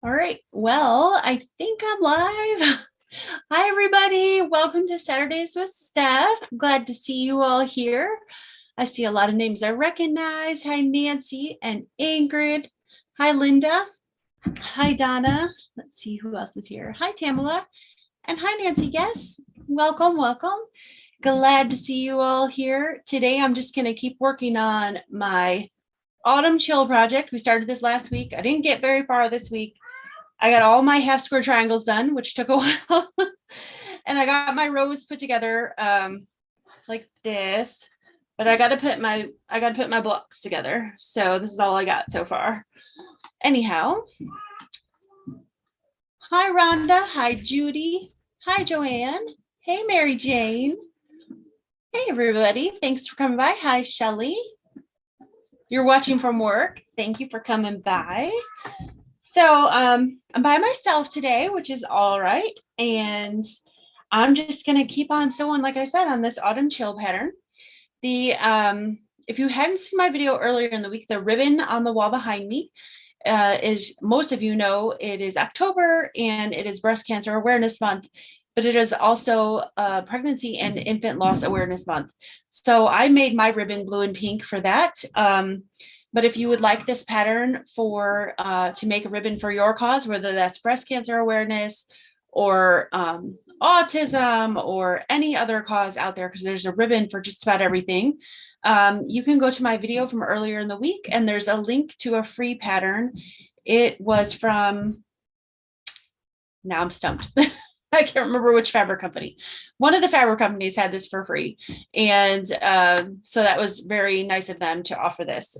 All right. Well, I think I'm live. Hi, everybody. Welcome to Saturdays with Steph. I'm glad to see you all here. I see a lot of names I recognize. Hi, Nancy and Ingrid. Hi, Linda. Hi, Donna. Let's see who else is here. Hi, Tamala. And hi, Nancy. Yes. Welcome, welcome. Glad to see you all here. Today, I'm just going to keep working on my autumn chill project. We started this last week. I didn't get very far this week. I got all my half square triangles done, which took a while. And I got my rows put together like this. But I gotta put my blocks together. So this is all I got so far. Anyhow. Hi Rhonda. Hi Judy. Hi Joanne. Hey Mary Jane. Hey everybody. Thanks for coming by. Hi Shelly. You're watching from work. Thank you for coming by. So I'm by myself today, which is all right. And I'm just going to keep on sewing, like I said, on this autumn chill pattern. The if you hadn't seen my video earlier in the week, the ribbon on the wall behind me is, most of you know, it is October and it is Breast Cancer Awareness Month, but it is also Pregnancy and Infant Loss Awareness Month. So I made my ribbon blue and pink for that. But if you would like this pattern for to make a ribbon for your cause, whether that's breast cancer awareness or autism or any other cause out there, because there's a ribbon for just about everything, you can go to my video from earlier in the week and there's a link to a free pattern. It was from, now I'm stumped. I can't remember which fabric company. One of the fabric companies had this for free. And so that was very nice of them to offer this.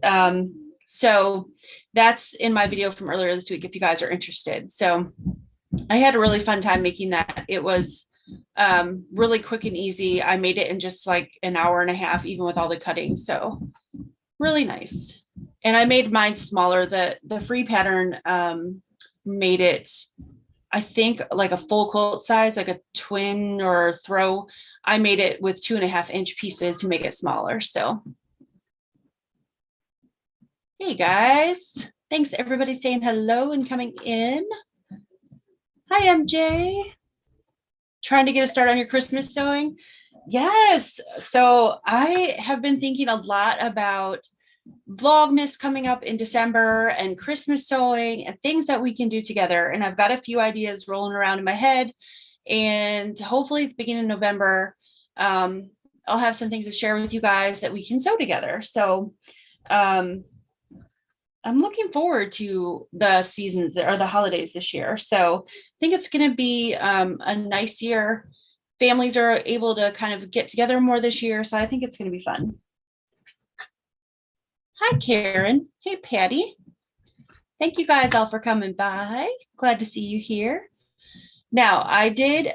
So that's in my video from earlier this week, if you guys are interested. So I had a really fun time making that. It was really quick and easy. I made it in just like an hour and a half, even with all the cutting. So really nice. And I made mine smaller. The free pattern made it, I think, like a full quilt size, like a twin or throw. I made it with 2.5-inch pieces to make it smaller. So, hey guys, thanks everybody saying hello and coming in. Hi MJ, trying to get a start on your Christmas sewing? Yes. So I have been thinking a lot about Vlogmas coming up in December and Christmas sewing and things that we can do together. And I've got a few ideas rolling around in my head. And hopefully at the beginning of November, I'll have some things to share with you guys that we can sew together. So I'm looking forward to the seasons or the holidays this year. So I think it's going to be a nice year. Families are able to kind of get together more this year. So I think it's going to be fun. Hi, Karen. Hey, Patty. Thank you guys all for coming by. Glad to see you here. Now, I did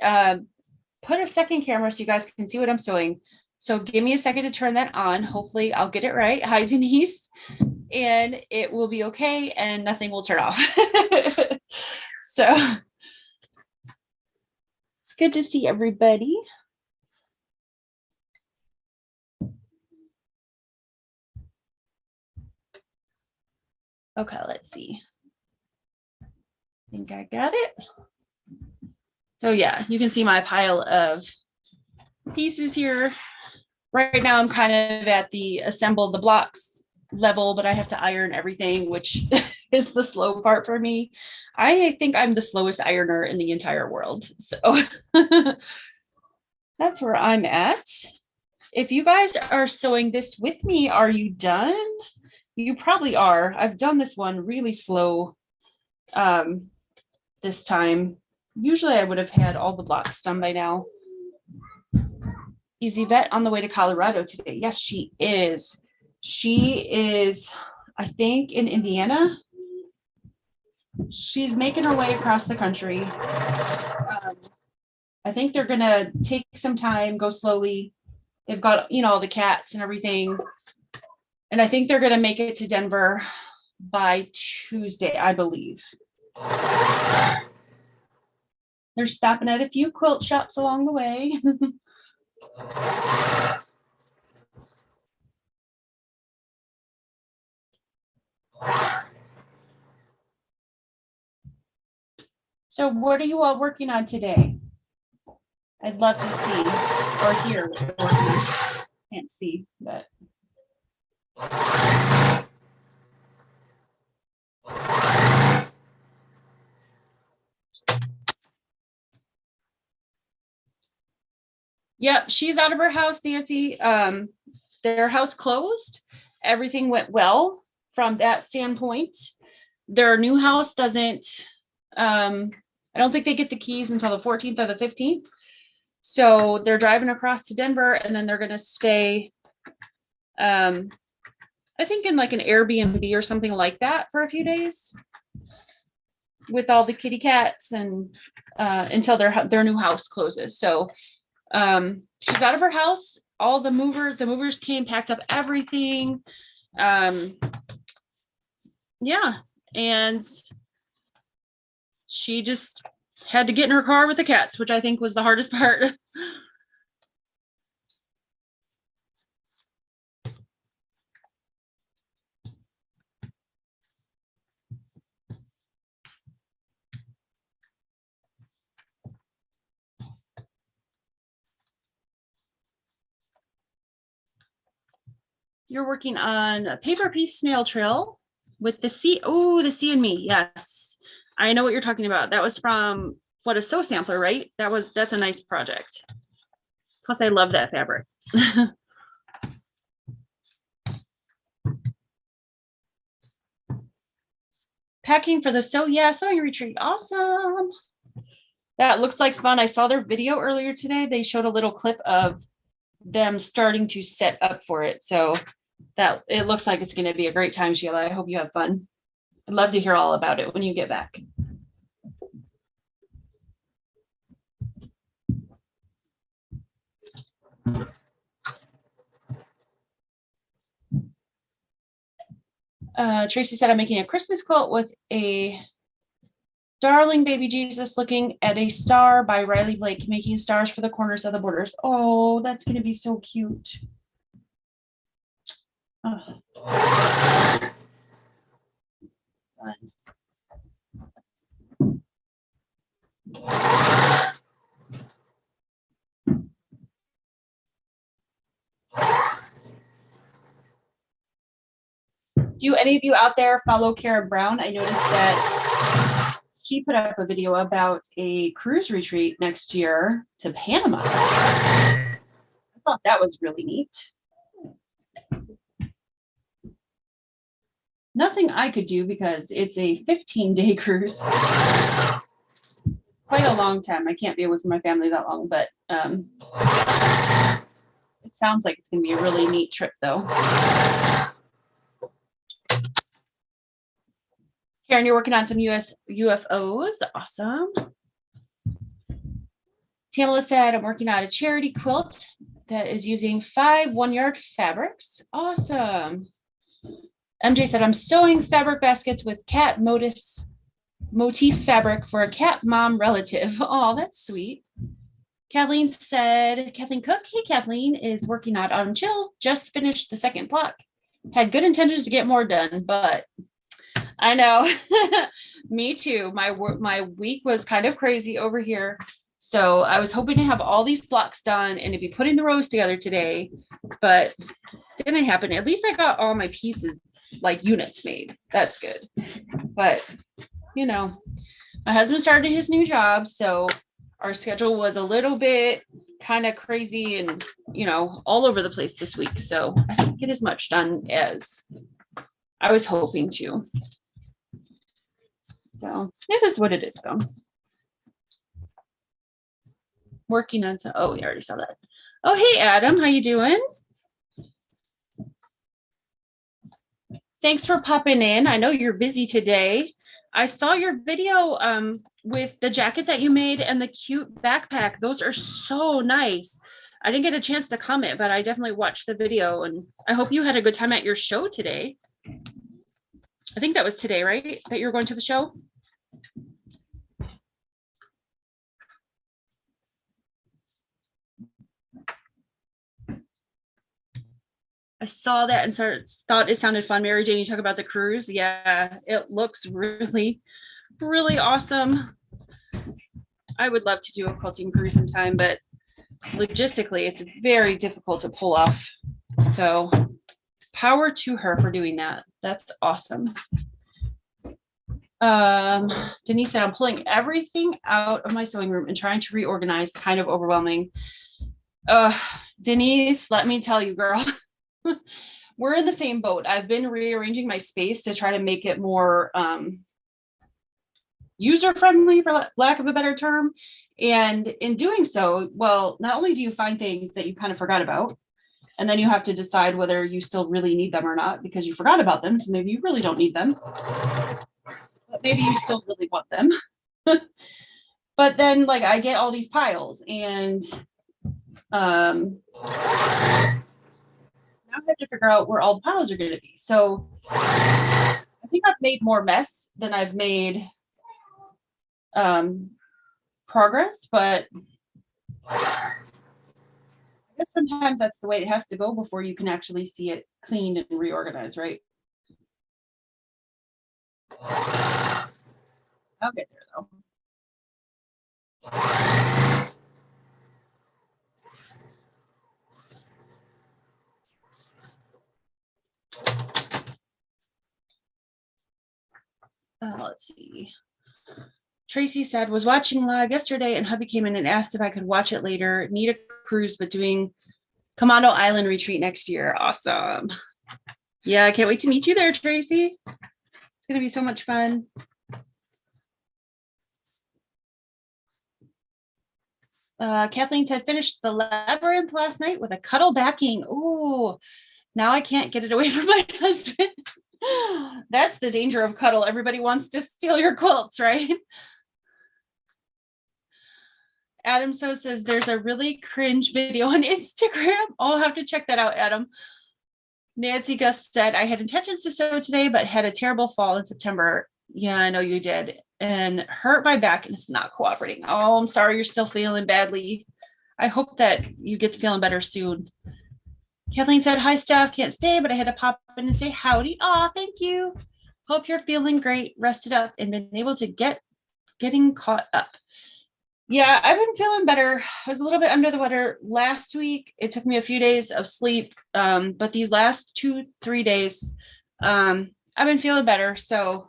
put a second camera so you guys can see what I'm sewing. So give me a second to turn that on. Hopefully I'll get it right. Hi, Denise. And it will be okay and nothing will turn off. So it's good to see everybody. Okay, let's see. I think I got it. So yeah, you can see my pile of pieces here. Right now I'm kind of at the assemble the blocks level, but I have to iron everything, which is the slow part for me. I think I'm the slowest ironer in the entire world. So that's where I'm at. If you guys are sewing this with me, are you done? You probably are. I've done this one really slow this time. Usually I would have had all the blocks done by now. Is Yvette on the way to Colorado today? Yes, she is. She is, I think, in Indiana. She's making her way across the country. I think they're gonna take some time, go slowly. They've got, all the cats and everything. And I think they're gonna make it to Denver by Tuesday, I believe. They're stopping at a few quilt shops along the way. So what are you all working on today? I'd love to see or hear what you're working on. Can't see, but. Yep, she's out of her house, Nancy. Their house closed. Everything went well from that standpoint. Their new house doesn't, I don't think they get the keys until the 14th or the 15th. So they're driving across to Denver and then they're going to stay, I think in like an Airbnb or something like that for a few days with all the kitty cats and until their new house closes. So she's out of her house. All the movers came, packed up everything. Yeah. And she just had to get in her car with the cats, which I think was the hardest part. You're working on a paper piece snail trail with the sea. Oh, the sea and me. Yes. I know what you're talking about. That was from what a sew sampler, right? That's a nice project. Plus I love that fabric. Packing for the sewing retreat. Awesome. That looks like fun. I saw their video earlier today. They showed a little clip of them starting to set up for it. So that it looks like it's going to be a great time, Sheila. I hope you have fun. I'd love to hear all about it when you get back. Tracy said, I'm making a Christmas quilt with a darling baby Jesus looking at a star by Riley Blake, making stars for the corners of the borders. Oh, that's going to be so cute. Oh. Do any of you out there follow Kara Brown? I noticed that she put up a video about a cruise retreat next year to Panama. I thought that was really neat. Nothing I could do because it's a 15-day cruise. Quite a long time. I can't be away from my family that long, but it sounds like it's going to be a really neat trip, though. Karen, you're working on some UFOs. Awesome. Tamala said, I'm working on a charity quilt that is using 5 1-yard fabrics. Awesome. MJ said, I'm sewing fabric baskets with cat motif fabric for a cat mom relative. Oh, that's sweet. Kathleen Cook, hey, Kathleen is working on Autumn Chill, just finished the second block. Had good intentions to get more done, but I know. Me too. My week was kind of crazy over here. So I was hoping to have all these blocks done and to be putting the rows together today, but didn't happen. At least I got all my pieces, like units made. That's good. But, you know, my husband started his new job, so our schedule was a little bit kind of crazy and, you know, all over the place this week. So I didn't get as much done as I was hoping to. So it is what it is, though. Working on some, oh, we already saw that. Oh, hey, Adam, how you doing? Thanks for popping in. I know you're busy today. I saw your video with the jacket that you made and the cute backpack. Those are so nice. I didn't get a chance to comment, but I definitely watched the video and I hope you had a good time at your show today. I think that was today, right? That you were going to the show? I saw that and thought it sounded fun. Mary Jane, you talk about the cruise. Yeah, it looks really, really awesome. I would love to do a quilting cruise sometime, but logistically, it's very difficult to pull off. So power to her for doing that. That's awesome. Denise said, I'm pulling everything out of my sewing room and trying to reorganize, kind of overwhelming. Denise, let me tell you, girl, we're in the same boat. I've been rearranging my space to try to make it more user-friendly, for lack of a better term. And in doing so, well, not only do you find things that you kind of forgot about, and then you have to decide whether you still really need them or not because you forgot about them. So maybe you really don't need them, but maybe you still really want them. But then like I get all these piles and now I have to figure out where all the piles are going to be. So I think I've made more mess than I've made progress, but I guess sometimes that's the way it has to go before you can actually see it cleaned and reorganized, right? I'll get there though. Let's see. Tracy said, was watching live yesterday and hubby came in and asked if I could watch it later. Need a cruise, but doing Commando Island retreat next year. Awesome. Yeah, I can't wait to meet you there, Tracy. It's going to be so much fun. Kathleen said, finished the labyrinth last night with a cuddle backing. Oh, now I can't get it away from my husband. That's the danger of cuddle. Everybody wants to steal your quilts, right? Adam So says there's a really cringe video on Instagram. I'll have to check that out, Adam. Nancy Gus said, I had intentions to sew today, but had a terrible fall in September. Yeah, I know you did. And hurt my back and it's not cooperating. Oh, I'm sorry you're still feeling badly. I hope that you get to feeling better soon. Kathleen said, hi, Steph. Can't stay, but I had to pop in and say howdy. Oh, thank you. Hope you're feeling great, rested up, and been able to getting caught up. Yeah, I've been feeling better. I was a little bit under the weather last week. It took me a few days of sleep, but these last 2-3 days, I've been feeling better. So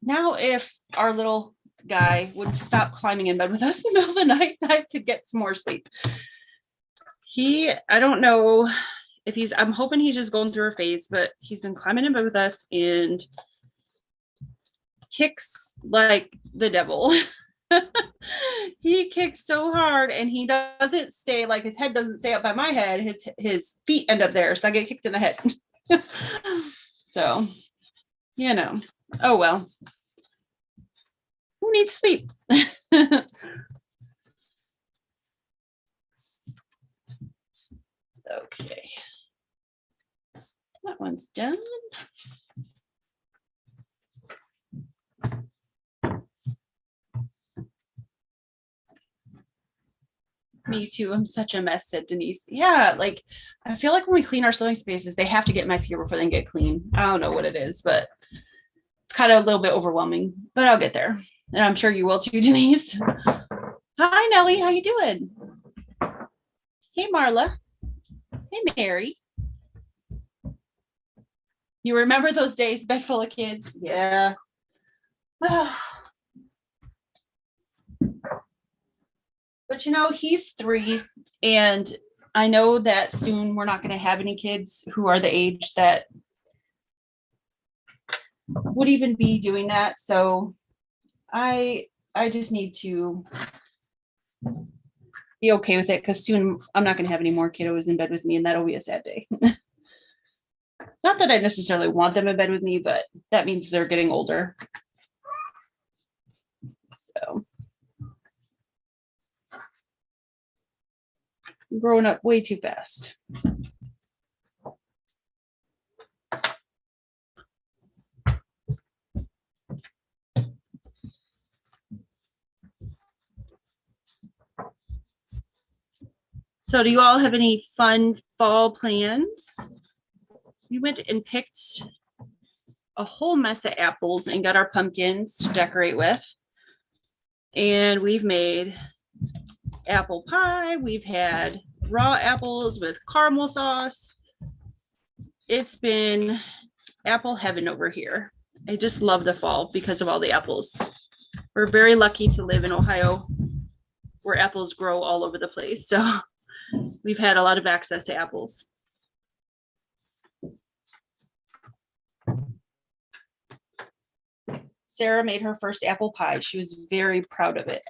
now if our little guy would stop climbing in bed with us in the middle of the night, I could get some more sleep. I don't know if I'm hoping he's just going through a phase, but he's been climbing in bed with us and kicks like the devil. He kicks so hard and he doesn't stay, like his head doesn't stay up by my head. His feet end up there. So I get kicked in the head. So, oh well. Who needs sleep? Okay. That one's done. Me too. I'm such a mess, said Denise. Yeah, like I feel like when we clean our sewing spaces, they have to get messier before they get clean. I don't know what it is, but it's kind of a little bit overwhelming, but I'll get there. And I'm sure you will too, Denise. Hi, Nellie. How you doing? Hey, Marla. Hey, Mary. You remember those days, bed full of kids? Yeah. But he's 3, and I know that soon we're not going to have any kids who are the age that would even be doing that. So I just need to be okay with it because soon I'm not going to have any more kiddos in bed with me, and that'll be a sad day. Not that I necessarily want them in bed with me, but that means they're getting older. So I'm growing up way too fast. So do you all have any fun fall plans? We went and picked a whole mess of apples and got our pumpkins to decorate with. And we've made apple pie. We've had raw apples with caramel sauce. It's been apple heaven over here. I just love the fall because of all the apples. We're very lucky to live in Ohio where apples grow all over the place. So we've had a lot of access to apples. Sarah made her first apple pie. She was very proud of it.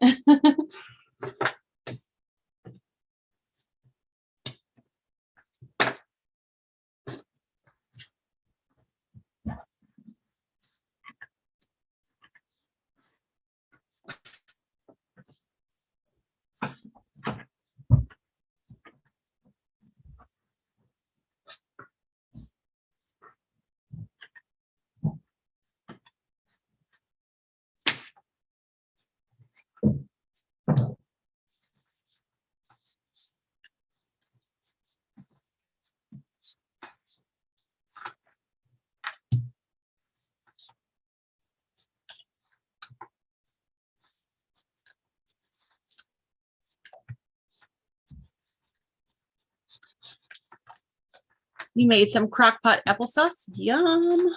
You made some crock pot applesauce. Yum.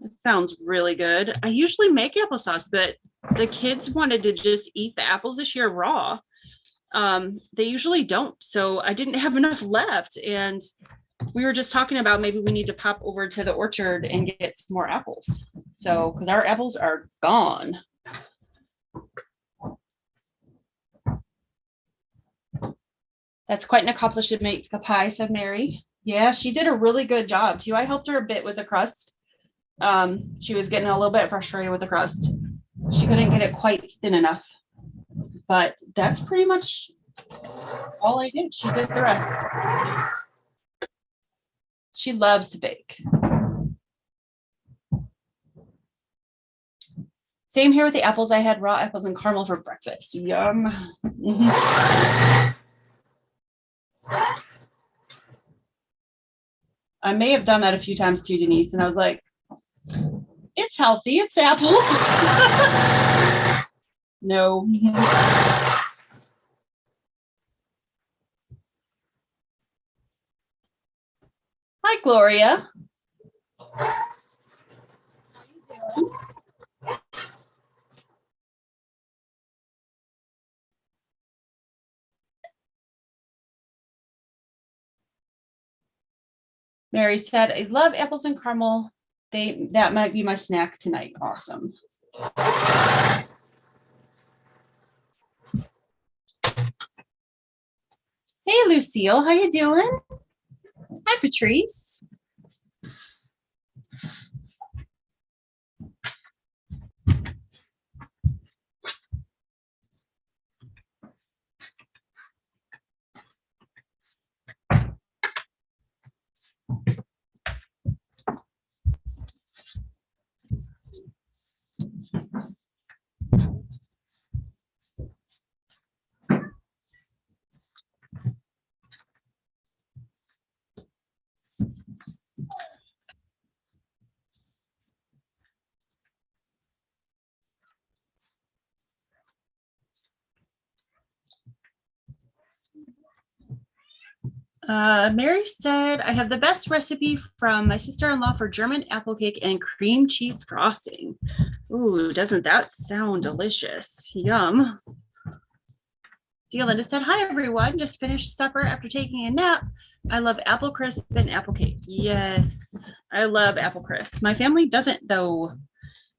That sounds really good. I usually make applesauce, but the kids wanted to just eat the apples this year raw. They usually don't. So I didn't have enough left. And we were just talking about maybe we need to pop over to the orchard and get some more apples. So, because our apples are gone. That's quite an accomplishment to make a pie, said Mary. Yeah, she did a really good job too. I helped her a bit with the crust. She was getting a little bit frustrated with the crust. She couldn't get it quite thin enough. But that's pretty much all I did. She did the rest. She loves to bake. Same here with the apples. I had raw apples and caramel for breakfast. Yum. I may have done that a few times too, Denise, and I was like, it's healthy, it's apples. No. Hi, Gloria. Mary said, I love apples and caramel. That might be my snack tonight. Awesome. Hey, Lucille, how you doing? Hi, Patrice. Mary said, I have the best recipe from my sister-in-law for German apple cake and cream cheese frosting. Ooh, doesn't that sound delicious? Yum. Deolinda said, hi, everyone. Just finished supper after taking a nap. I love apple crisp and apple cake. Yes, I love apple crisp. My family doesn't, though,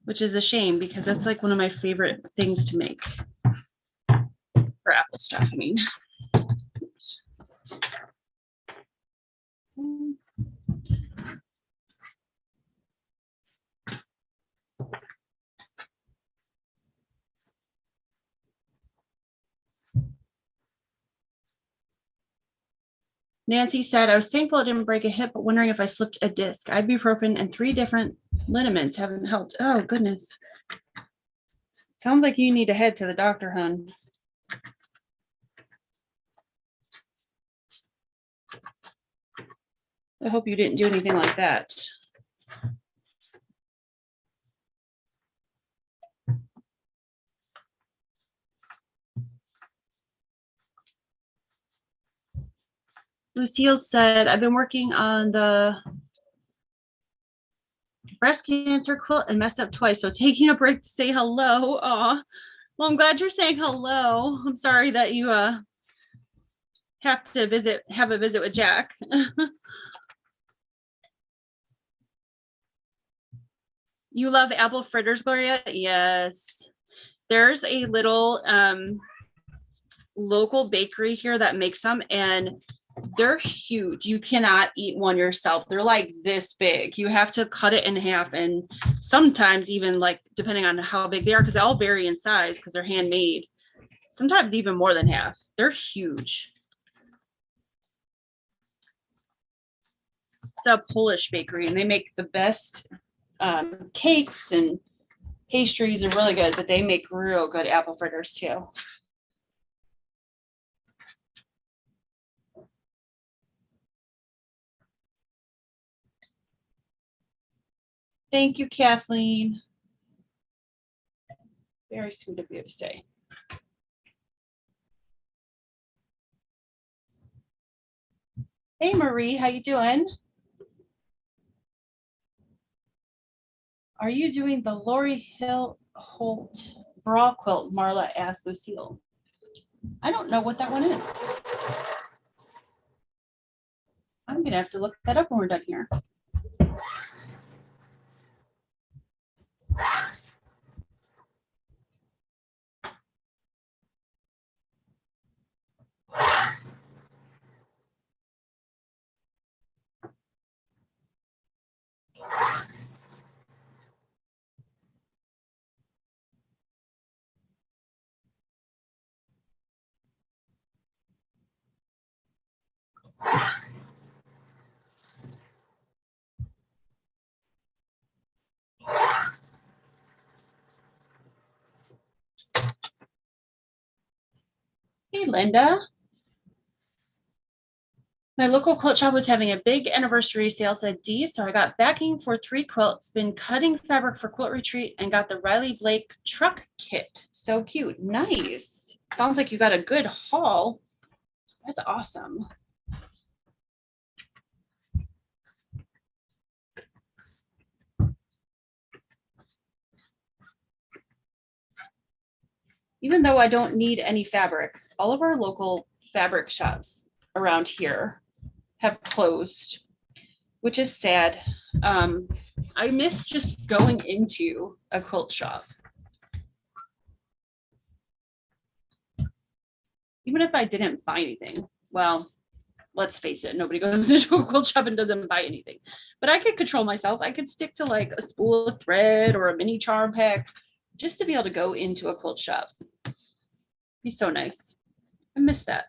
which is a shame because that's like one of my favorite things to make for apple stuff. I mean, Nancy said, I was thankful I didn't break a hip, but wondering if I slipped a disc. Ibuprofen and 3 different lineaments haven't helped. Oh, goodness. Sounds like you need to head to the doctor, hun. I hope you didn't do anything like that. Lucille said, I've been working on the breast cancer quilt and messed up twice. So taking a break to say hello. Aw. Well, I'm glad you're saying hello. I'm sorry that you have to have a visit with Jack. You love apple fritters, Gloria? Yes. There's a little local bakery here that makes them, and they're huge. You cannot eat one yourself. They're like this big. You have to cut it in half, and sometimes even like depending on how big they are, because they all vary in size because they're handmade. Sometimes even more than half. They're huge. It's a Polish bakery, and they make the best cakes and pastries are really good, but they make real good apple fritters too. Thank you, Kathleen. Very sweet of you to say. Hey, Marie, how you doing? Are you doing the Lori Hill Holt bra quilt? Marla asked Lucille. I don't know what that one is. I'm gonna have to look that up when we're done here. Hey, Linda. My local quilt shop was having a big anniversary sale, said Dee, so I got backing for 3 quilts, been cutting fabric for Quilt Retreat, and got the Riley Blake truck kit. So cute. Nice. Sounds like you got a good haul. That's awesome. Even though I don't need any fabric, all of our local fabric shops around here have closed, which is sad. I miss just going into a quilt shop. Even if I didn't buy anything, well, let's face it, nobody goes into a quilt shop and doesn't buy anything. But I could control myself. I could stick to like a spool of thread or a mini charm pack just to be able to go into a quilt shop. Be so nice. I miss that.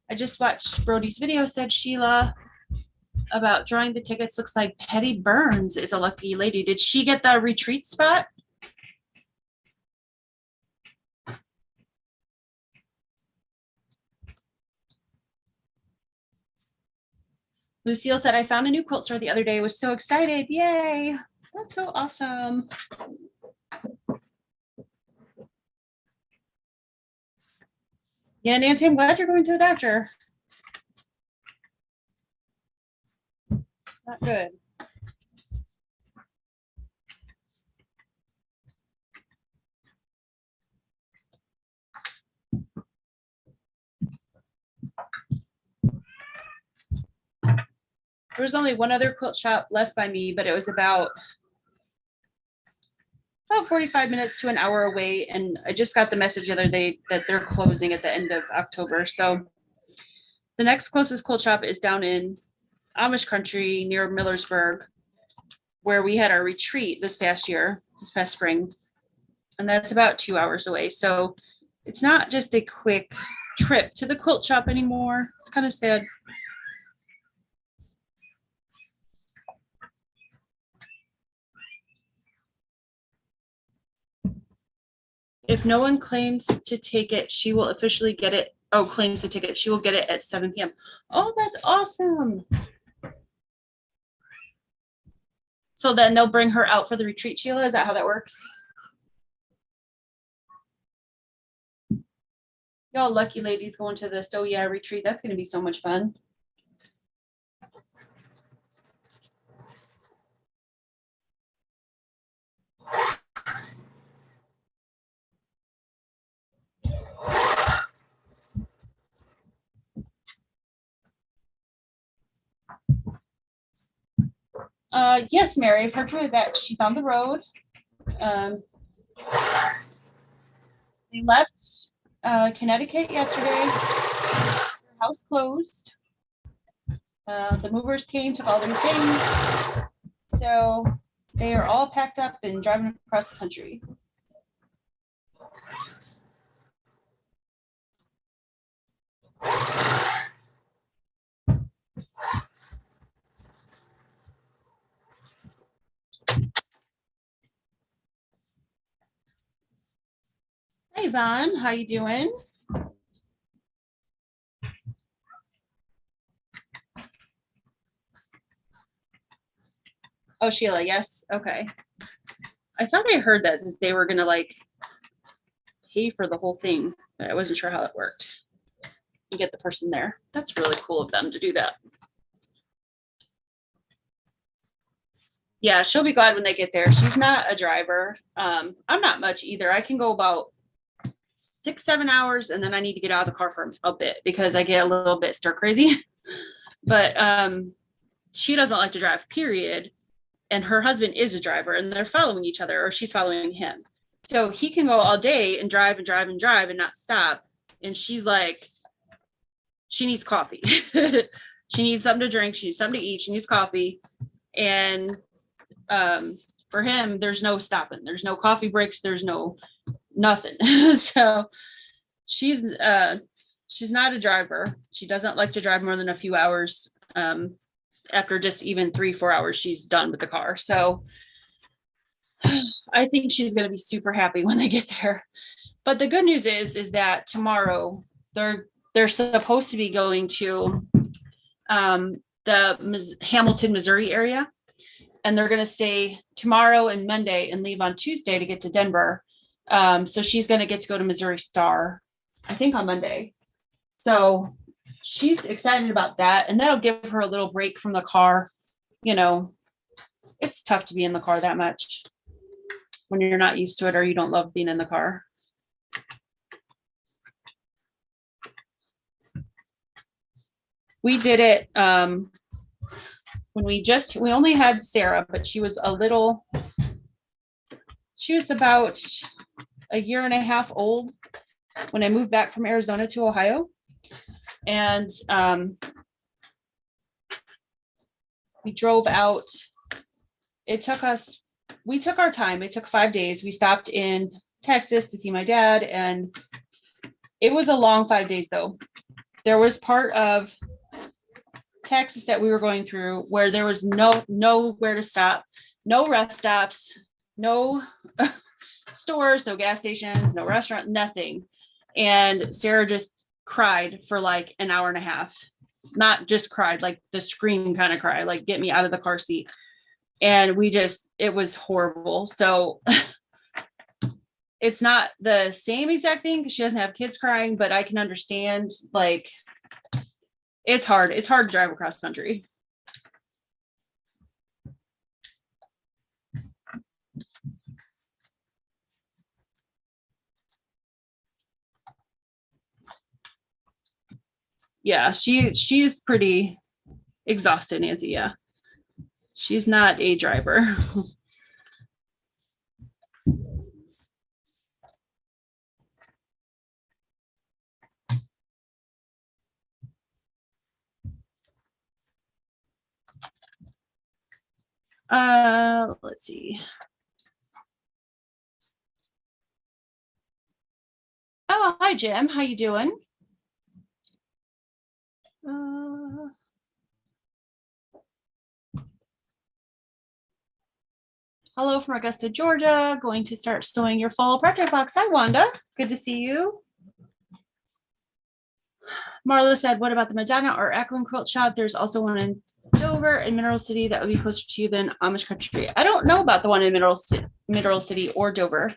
I just watched Brody's video, said Sheila, about drawing the tickets. Looks like Patty Burns is a lucky lady. Did she get the retreat spot? Lucille said, I found a new quilt store the other day. Was so excited. Yay. That's so awesome. Yeah, Nancy, I'm glad you're going to the doctor. It's not good. There was only one other quilt shop left by me, but it was about 45 minutes to an hour away. And I just got the message the other day that they're closing at the end of October. So the next closest quilt shop is down in Amish country near Millersburg, where we had our retreat this past spring. And that's about 2 hours away. So it's not just a quick trip to the quilt shop anymore. It's kind of sad. If no one claims to take it, she will officially get it. Oh, claims to take it. She will get it at 7 p.m. Oh, that's awesome. So then they'll bring her out for the retreat, Sheila? Is that how that works? Y'all lucky ladies going to the So Yeah retreat. That's going to be so much fun. Yes, Mary, I've heard her that she's on the road. They left Connecticut yesterday. Their house closed. The movers came, took all their things. So they are all packed up and driving across the country. Hey, Yvonne, how you doing? Oh, Sheila, yes. Okay. I thought I heard that they were gonna like pay for the whole thing, but I wasn't sure how it worked. You get the person there. That's really cool of them to do that. Yeah, she'll be glad when they get there. She's not a driver. I'm not much either. I can go about 6-7 hours and then I need to get out of the car for a bit because I get a little bit stir crazy. But she doesn't like to drive, period. And her husband is a driver and they're following each other, or she's following him. So he can go all day and drive and drive and drive and not stop. And she's like, she needs coffee. She needs something to drink. She needs something to eat. She needs coffee. And for him, there's no stopping. There's no coffee breaks. There's no nothing. So she's not a driver. She doesn't like to drive more than a few hours. After just even 3-4 hours, she's done with the car. So I think she's going to be super happy when they get there. But the good news is that tomorrow they're supposed to be going to the Hamilton, Missouri area. And they're going to stay tomorrow and Monday and leave on Tuesday to get to Denver. So she's going to get to go to Missouri Star, I think on Monday. So she's excited about that. And that'll give her a little break from the car. You know, it's tough to be in the car that much when you're not used to it or you don't love being in the car. We did it when we only had Sarah, but she was about a year and a half old when I moved back from Arizona to Ohio. And we drove out. We took our time. It took 5 days. We stopped in Texas to see my dad, and it was a long 5 days though. There was part of Texas that we were going through where there was nowhere to stop, no rest stops, no stores, no gas stations, no restaurant, nothing. And Sarah just cried for like an hour and a half. Not just cried, like the scream kind of cry, like get me out of the car seat. And it was horrible. So it's not the same exact thing because she doesn't have kids crying, but I can understand, like, it's hard. It's hard to drive across country. Yeah, she's pretty exhausted, Nancy. Yeah. She's not a driver. Let's see. Oh, hi Jim. How you doing? Hello from Augusta, Georgia. Going to start sewing your fall project box. Hi, Wanda. Good to see you. Marlo said, what about the Medina or Akron quilt shop? There's also one in Dover and Mineral City that would be closer to you than Amish country. I don't know about the one in Mineral City or Dover.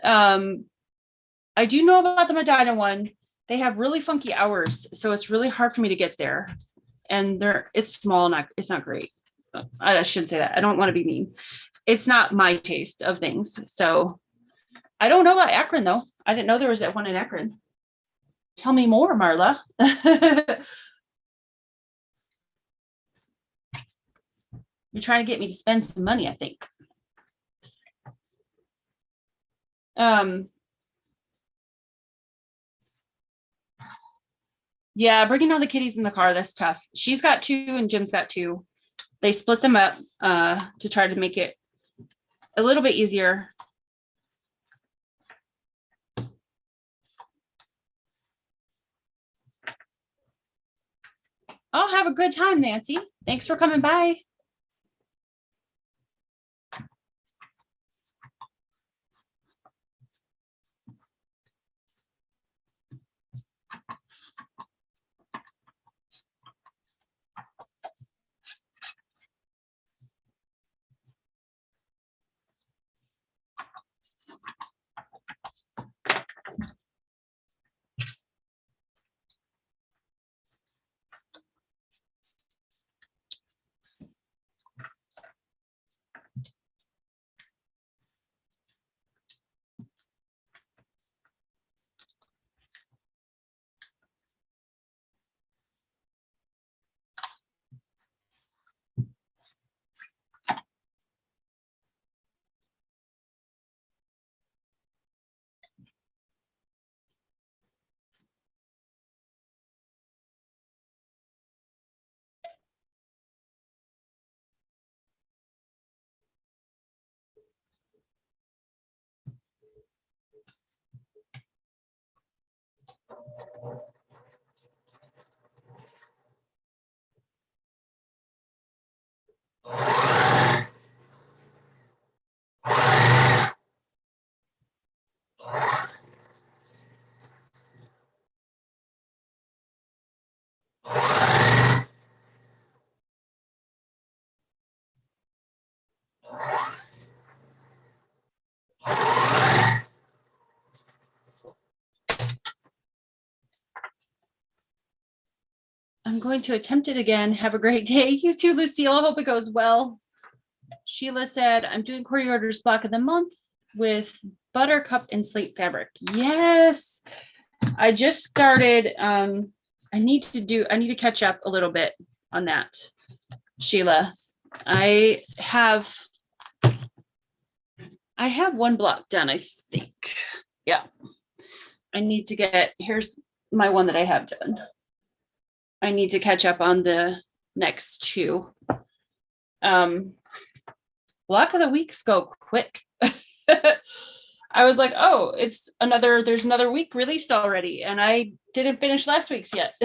I do know about the Medina one. They have really funky hours, so it's really hard for me to get there. And it's small, it's not great. I shouldn't say that. I don't want to be mean. It's not my taste of things. So I don't know about Akron though. I didn't know there was that one in Akron. Tell me more, Marla. You're trying to get me to spend some money, I think. Yeah, bringing all the kitties in the car, that's tough. She's got 2 and Jim's got 2. They split them up to try to make it a little bit easier. I'll have a good time, Nancy. Thanks for coming by. I'm going to attempt it again. Have a great day. You too, Lucille. I hope it goes well. Sheila said, I'm doing Corey orders block of the month with buttercup and slate fabric. Yes. I just started. I need to catch up a little bit on that, Sheila. I have one block done, I think. Yeah. I need to get, here's my one that I have done. I need to catch up on the next 2. Block of the weeks go quick. I was like, oh, there's another week released already, and I didn't finish last week's yet.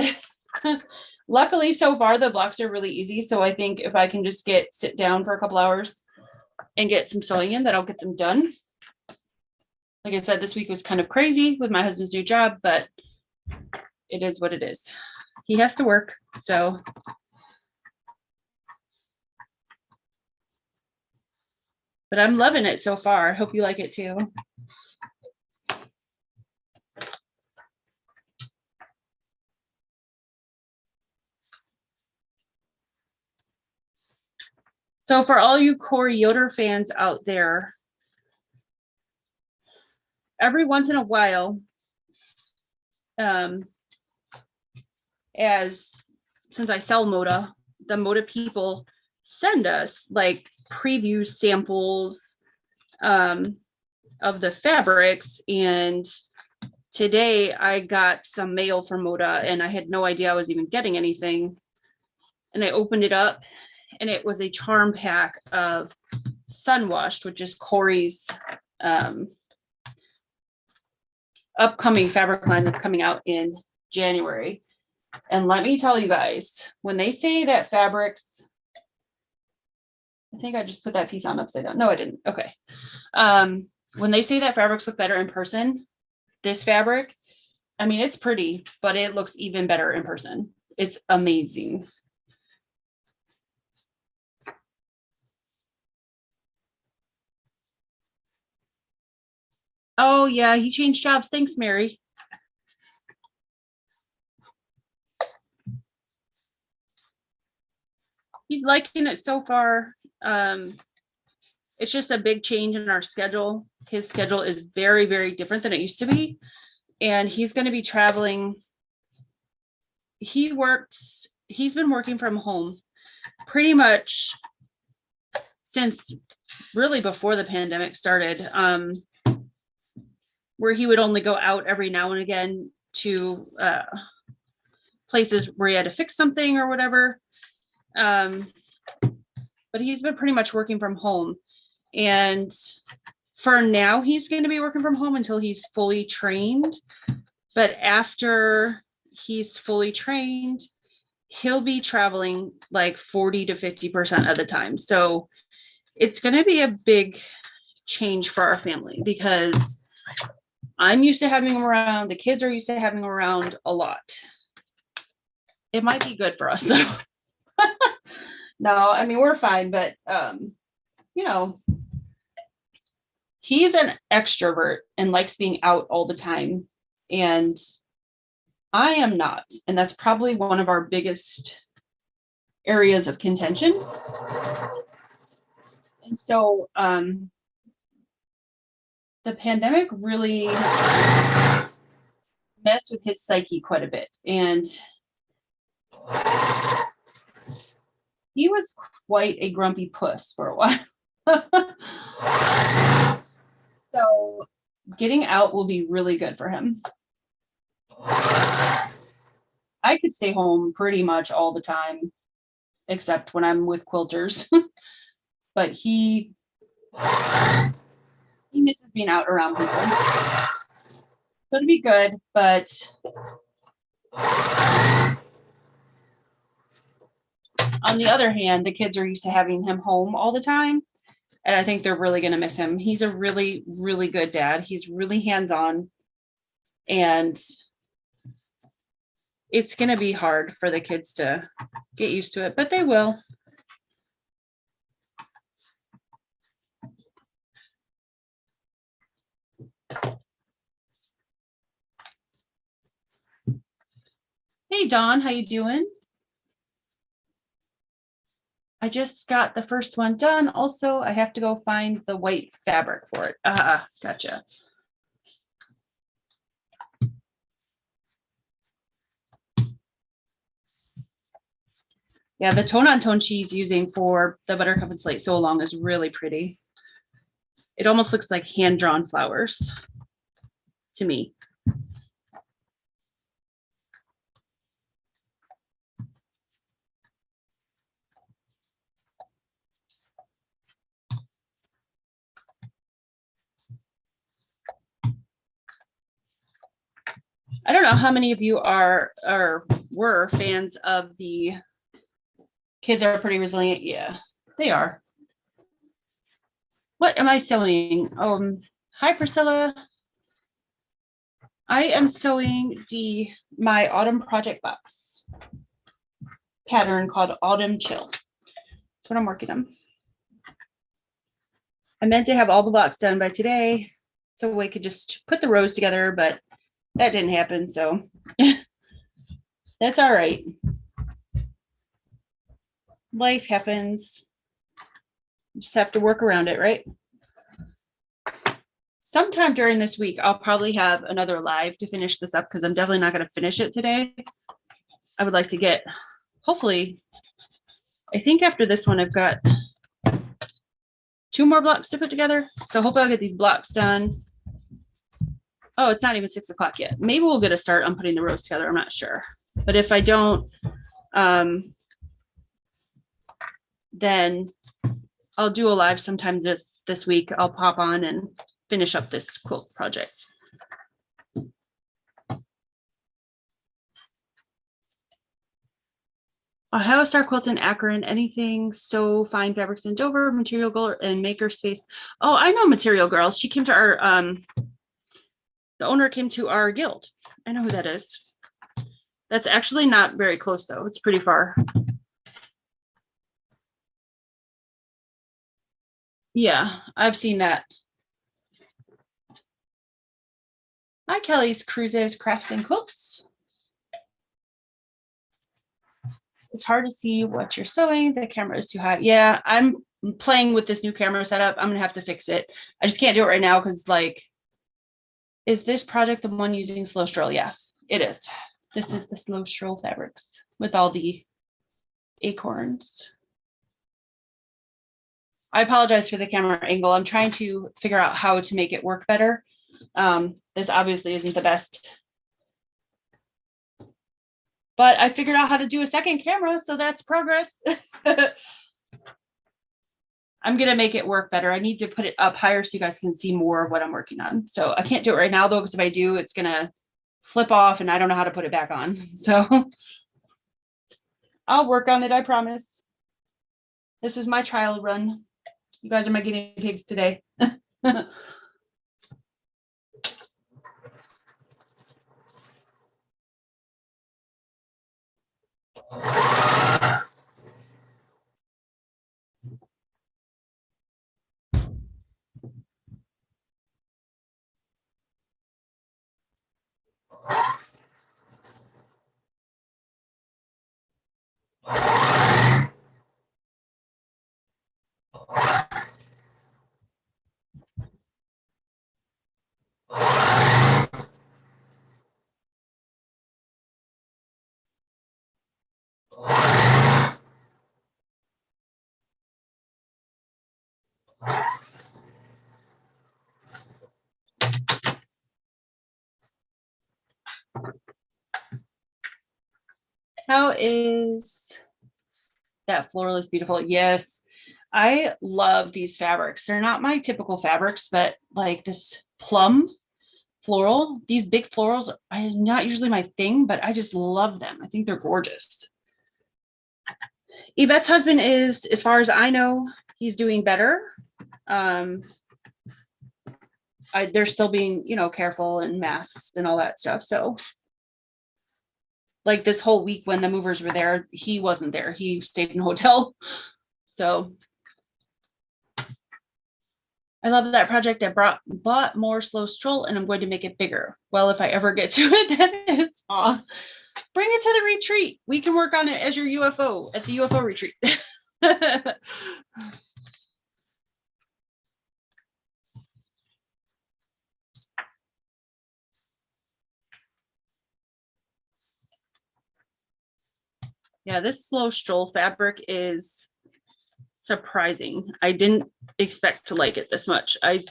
Luckily, so far the blocks are really easy, so I think if I can just sit down for a couple hours and get some sewing in, that I'll get them done. Like I said, this week was kind of crazy with my husband's new job, but it is what it is. He has to work, so. But I'm loving it so far. Hope you like it too. So for all you Corey Yoder fans out there, every once in a while, since I sell Moda, the Moda people send us like preview samples of the fabrics. And today I got some mail from Moda and I had no idea I was even getting anything. And I opened it up and it was a charm pack of Sun Washed, which is Corey's upcoming fabric line that's coming out in January. And let me tell you guys, when they say that fabrics I think I just put that piece on upside down. No, I didn't. Okay. When they say that fabrics look better in person, this fabric, I mean, it's pretty, but it looks even better in person. It's amazing. Oh yeah, he changed jobs. Thanks, Mary. He's liking it so far. It's just a big change in our schedule. His schedule is very, very different than it used to be. And he's going to be traveling. He's been working from home pretty much since really before the pandemic started, where he would only go out every now and again to places where he had to fix something or whatever. But he's been pretty much working from home. And for now, he's going to be working from home until he's fully trained. But after he's fully trained, he'll be traveling like 40 to 50% of the time. So it's going to be a big change for our family because I'm used to having him around. The kids are used to having him around a lot. It might be good for us though. No, I mean, we're fine, but you know, he's an extrovert and likes being out all the time. And I am not. And that's probably one of our biggest areas of contention. And so the pandemic really messed with his psyche quite a bit. And he was quite a grumpy puss for a while. So getting out will be really good for him. I could stay home pretty much all the time, except when I'm with quilters. But he misses being out around people. So it'll be good, but on the other hand, the kids are used to having him home all the time. And I think they're really going to miss him. He's a really, really good dad. He's really hands-on. And it's going to be hard for the kids to get used to it, but they will. Hey, Dawn, how you doing? I just got the first one done. Also, I have to go find the white fabric for it. Gotcha. Yeah, the tone-on-tone she's using for the Buttercup and Slate So Long is really pretty. It almost looks like hand-drawn flowers to me. I don't know how many of you are or were fans of the Kids Are Pretty Resilient. Yeah, they are. What am I sewing? Hi, Priscilla. I am sewing my autumn project box pattern called Autumn Chill. That's what I'm working on. I meant to have all the blocks done by today so we could just put the rows together, but that didn't happen, so that's all right. Life happens. Just have to work around it, right? Sometime during this week, I'll probably have another live to finish this up because I'm definitely not going to finish it today. I would like to get, hopefully, I think after this one, I've got 2 more blocks to put together. So hopefully I'll get these blocks done. Oh, it's not even 6 o'clock yet. Maybe we'll get a start on putting the rows together. I'm not sure. But if I don't, then I'll do a live sometime this week. I'll pop on and finish up this quilt project. Ohio Star Quilts in Akron, anything so fine fabrics in Dover, Material Girl and Makerspace. Oh, I know Material Girl. She came to our, the owner came to our guild. I know who that is. That's actually not very close though. It's pretty far. Yeah, I've seen that. Hi, Kelly's Cruises, Crafts and Quilts. It's hard to see what you're sewing. The camera is too high. Yeah, I'm playing with this new camera setup. I'm gonna have to fix it. I just can't do it right now because like, is this project the one using slow stroll? Yeah, it is. This is the slow stroll fabrics with all the acorns. I apologize for the camera angle. I'm trying to figure out how to make it work better. This obviously isn't the best, but I figured out how to do a second camera, so that's progress. I'm gonna make it work better. I need to put it up higher so you guys can see more of what I'm working on. So I can't do it right now though, because if I do, it's gonna flip off and I don't know how to put it back on. So I'll work on it, I promise. This is my trial run. You guys are my guinea pigs today. How is that floral is beautiful? Yes, I love these fabrics. They're not my typical fabrics, but like this plum floral, these big florals are not usually my thing, but I just love them. I think they're gorgeous. Yvette's husband is, as far as I know, he's doing better. They're still being, you know, careful and masks and all that stuff. So like this whole week when the movers were there, he wasn't there. He stayed in a hotel. So I love that project. I bought more slow stroll and I'm going to make it bigger. Well, if I ever get to it, then it's off. Bring it to the retreat. We can work on it as your UFO at the UFO retreat. Yeah, this slow stroll fabric is surprising. I didn't expect to like it this much. I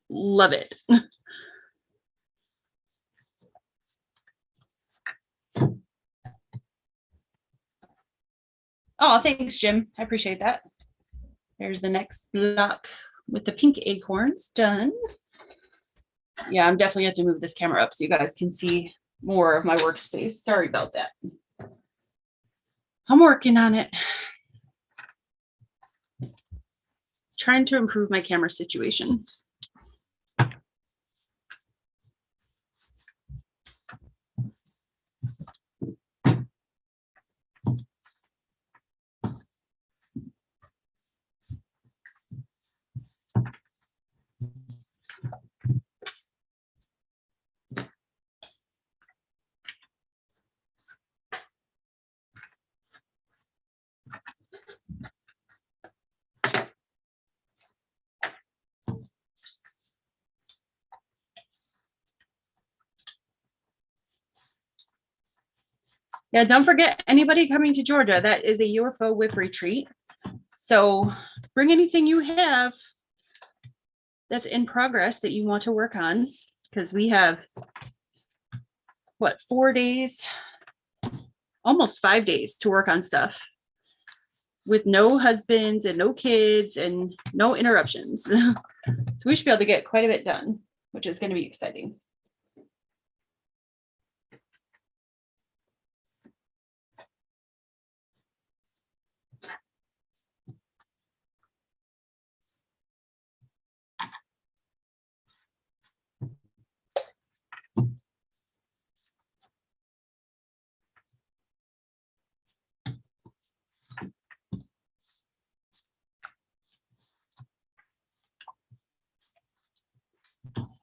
love it. Oh, thanks, Jim. I appreciate that. There's the next block with the pink acorns done. Yeah, I'm definitely have to move this camera up so you guys can see more of my workspace. Sorry about that. I'm working on it. Trying to improve my camera situation. Yeah, don't forget anybody coming to Georgia, that is a UFO whip retreat. So bring anything you have that's in progress that you want to work on, because we have what, 4 days, almost 5 days to work on stuff with no husbands and no kids and no interruptions. So we should be able to get quite a bit done, which is going to be exciting.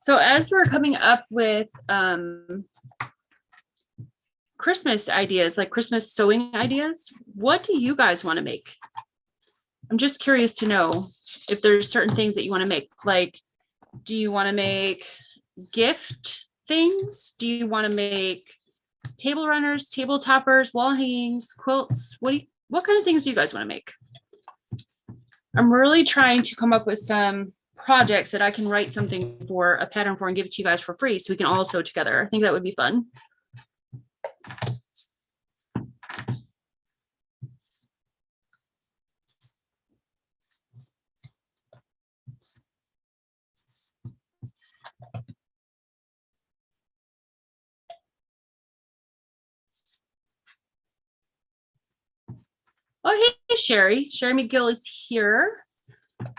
So as we're coming up with Christmas ideas, like Christmas sewing ideas, what do you guys want to make? I'm just curious to know if there's certain things that you want to make. Like, do you want to make gift things? Do you want to make table runners, table toppers, wall hangings, quilts? What kind of things do you guys want to make? I'm really trying to come up with some projects that I can write something for, a pattern for, and give it to you guys for free so we can all sew together. I think that would be fun. Oh, hey, Sherry. Sherry McGill is here.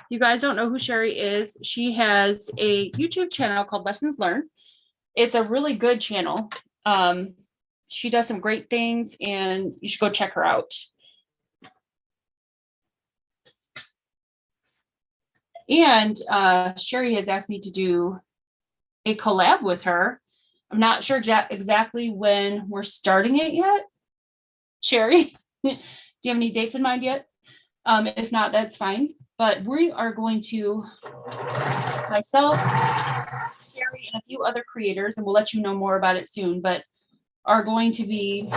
You guys don't know who Sherry is. She has a YouTube channel called Lessons Learned. It's a really good channel. She does some great things and you should go check her out. And Sherry has asked me to do a collab with her. I'm not sure exactly when we're starting it yet. Sherry, do you have any dates in mind yet? If not, that's fine. But we are going to, myself, Sherry, and a few other creators, and we'll let you know more about it soon, but are going to be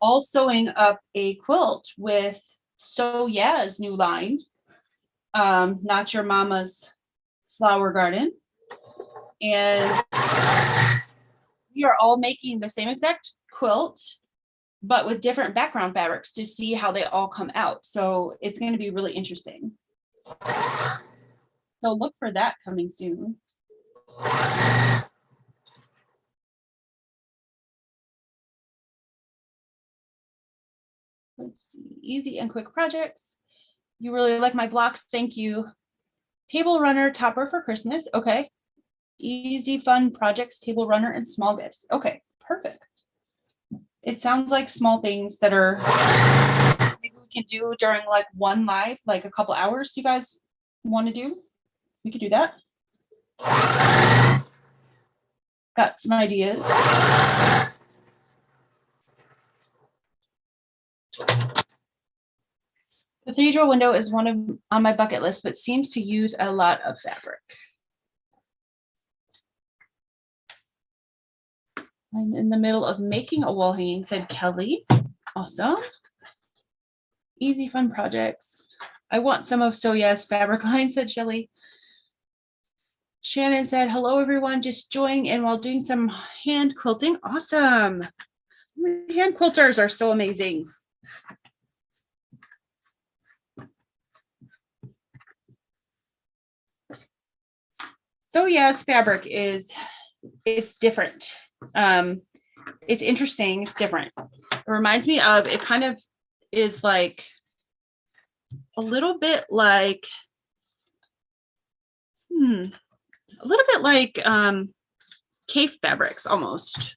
all sewing up a quilt with So Yeah's new line, Not Your Mama's Flower Garden. And we are all making the same exact quilt, but with different background fabrics to see how they all come out. So it's going to be really interesting. So look for that coming soon. Let's see, easy and quick projects. You really like my blocks, thank you. Table runner topper for Christmas, okay. Easy fun projects, table runner, and small gifts. Okay, perfect. It sounds like small things that are maybe we can do during like one live, like a couple hours. You guys want to do? We could do that. Got some ideas. Cathedral window is one of on my bucket list, but seems to use a lot of fabric. I'm in the middle of making a wall hanging, said Kelly. Awesome. Easy fun projects. I want some of So Yeah's fabric line, said Shelly. Shannon said, hello everyone, just joining in while doing some hand quilting. Awesome. Hand quilters are so amazing. So Yeah's fabric it's different. It's interesting, it's different. It reminds me of, it kind of is like a little bit like cave fabrics almost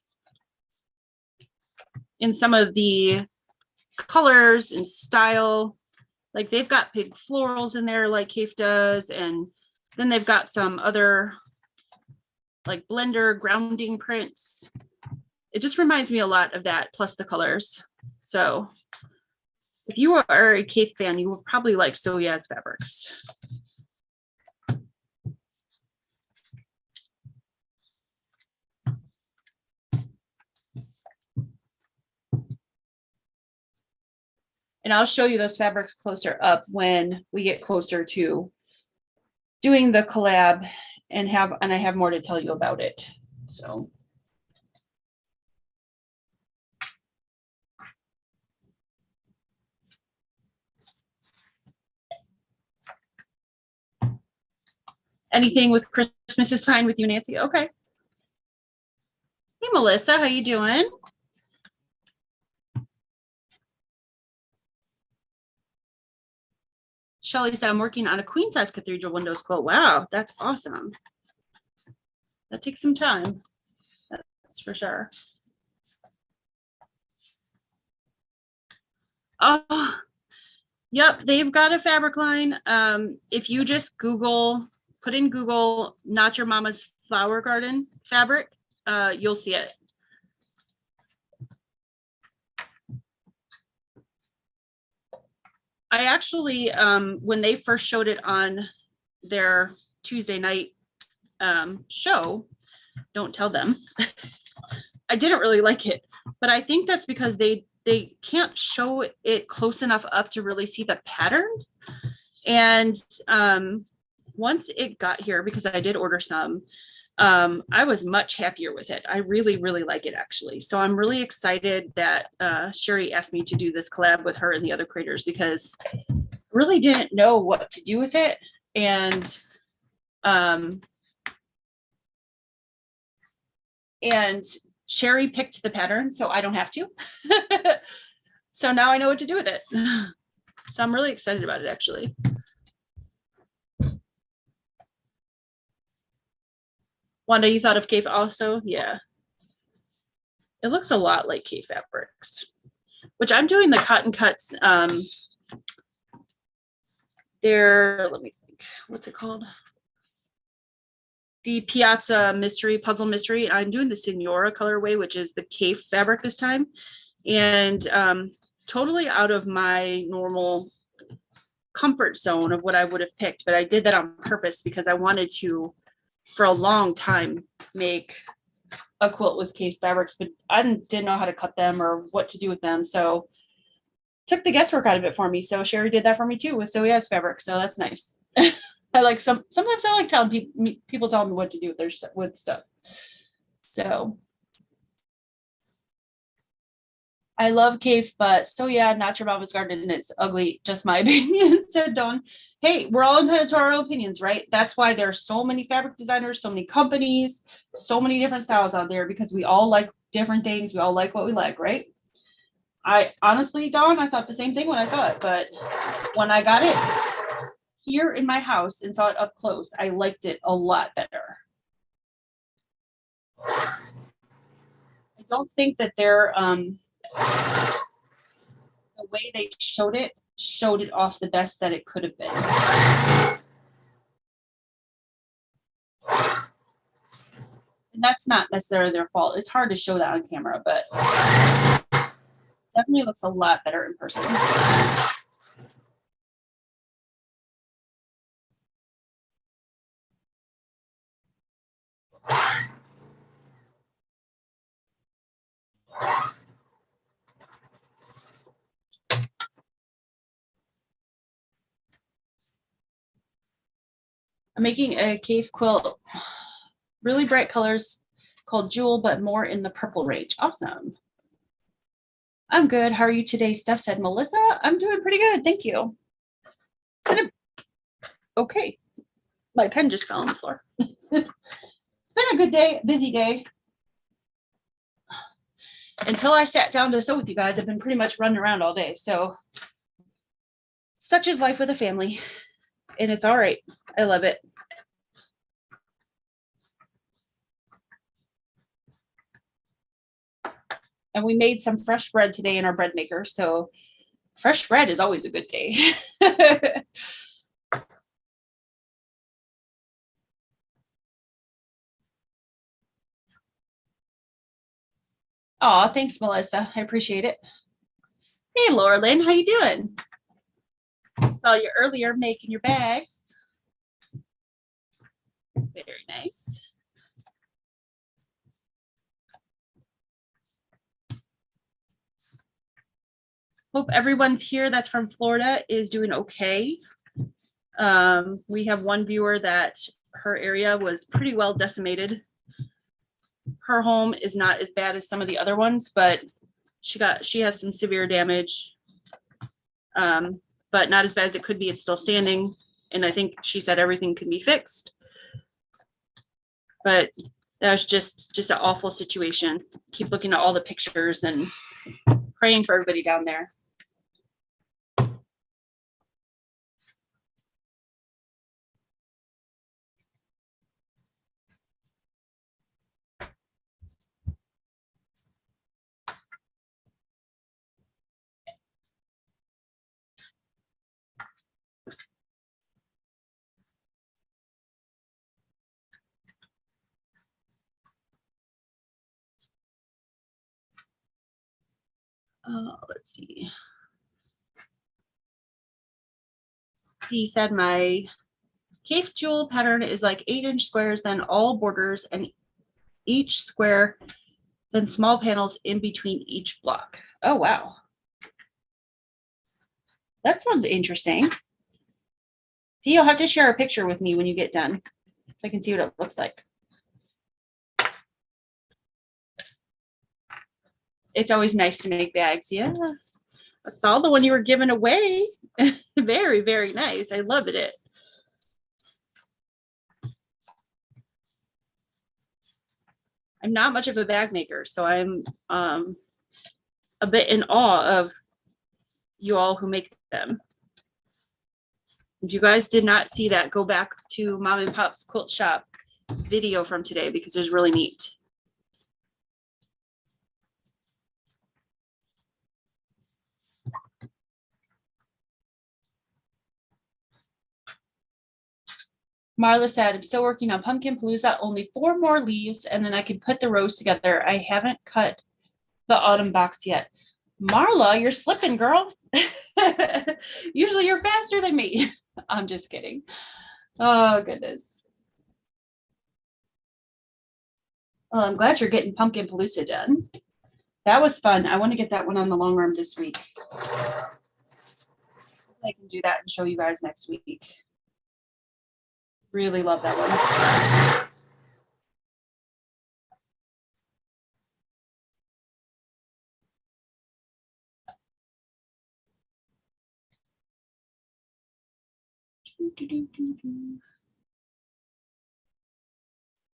in some of the colors and style. Like they've got big florals in there like cave does, and then they've got some other like blender grounding prints. It just reminds me a lot of that, plus the colors. So if you are a cave fan, you will probably like So Yeah's fabrics. And I'll show you those fabrics closer up when we get closer to doing the collab and I have more to tell you about it. So anything with Christmas is fine with you, Nancy? Okay. Hey, Melissa, how you doing? Shelly said, I'm working on a queen size cathedral windows quilt. Wow, that's awesome. That takes some time. That's for sure. Oh, yep, they've got a fabric line. If you just Google put in Google, Not Your Mama's Flower Garden fabric. You'll see it. I actually, when they first showed it on their Tuesday night show, don't tell them, I didn't really like it, but I think that's because they can't show it close enough up to really see the pattern. And once it got here, because I did order some, I was much happier with it. I really, really like it actually. So I'm really excited that Sherry asked me to do this collab with her and the other creators, because I really didn't know what to do with it. And Sherry picked the pattern, so I don't have to. So now I know what to do with it. So I'm really excited about it actually. Wanda, you thought of K also? Yeah. It looks a lot like K fabrics, which I'm doing the cotton cuts. They're, let me think, what's it called? The Piazza Mystery Puzzle Mystery. I'm doing the Signora colorway, which is the K fabric this time. And totally out of my normal comfort zone of what I would have picked, but I did that on purpose because I wanted to, for a long time, make a quilt with K fabrics, but I didn't know how to cut them or what to do with them. So took the guesswork out of it for me. So Sherry did that for me too with So Yes fabric. So that's nice. I like sometimes I like telling people tell me what to do with their stuff. So I love cave, but So Yeah, Not Your Mama's Garden, and it's ugly, just my opinion, said Dawn. Hey, we're all entitled to our own opinions, right? That's why there are so many fabric designers, so many companies, so many different styles out there, because we all like different things. We all like what we like, right? I honestly, Dawn, I thought the same thing when I saw it, but when I got it here in my house and saw it up close, I liked it a lot better. I don't think that they're the way they showed it off the best that it could have been. And that's not necessarily their fault. It's hard to show that on camera, but definitely looks a lot better in person. I'm making a cave quilt, really bright colors, called Jewel, but more in the purple range. Awesome. I'm good. How are you today? Steph said. Melissa, I'm doing pretty good. Thank you. Kind of okay. My pen just fell on the floor. It's been a good day, busy day. Until I sat down to sew with you guys, I've been pretty much running around all day. So such is life with a family, and it's all right. I love it. And we made some fresh bread today in our bread maker. So fresh bread is always a good day. Oh, thanks, Melissa. I appreciate it. Hey, Laura Lynn, how you doing? Saw you earlier making your bags. Very nice. Hope everyone's here that's from Florida is doing okay. We have one viewer that her area was pretty well decimated. Her home is not as bad as some of the other ones, but she has some severe damage, but not as bad as it could be. It's still standing, and I think she said everything can be fixed. But that was just an awful situation. Keep looking at all the pictures and praying for everybody down there. Let's see. Dee said my Cape Jewel pattern is like 8-inch squares, then all borders, and each square, then small panels in between each block. Oh, wow. That sounds interesting. Dee, you'll have to share a picture with me when you get done so I can see what it looks like. It's always nice to make bags. Yeah. I saw the one you were giving away. Very, very nice. I loved it. I'm not much of a bag maker, so I'm a bit in awe of you all who make them. If you guys did not see that, go back to Mom and Pop's Quilt Shop video from today because it's really neat. Marla said, I'm still working on Pumpkin Palooza, only 4 more leaves, and then I can put the rows together. I haven't cut the autumn box yet. Marla, you're slipping, girl. Usually you're faster than me. I'm just kidding. Oh, goodness. Well, I'm glad you're getting Pumpkin Palooza done. That was fun. I want to get that one on the long arm this week. I can do that and show you guys next week. Really love that one.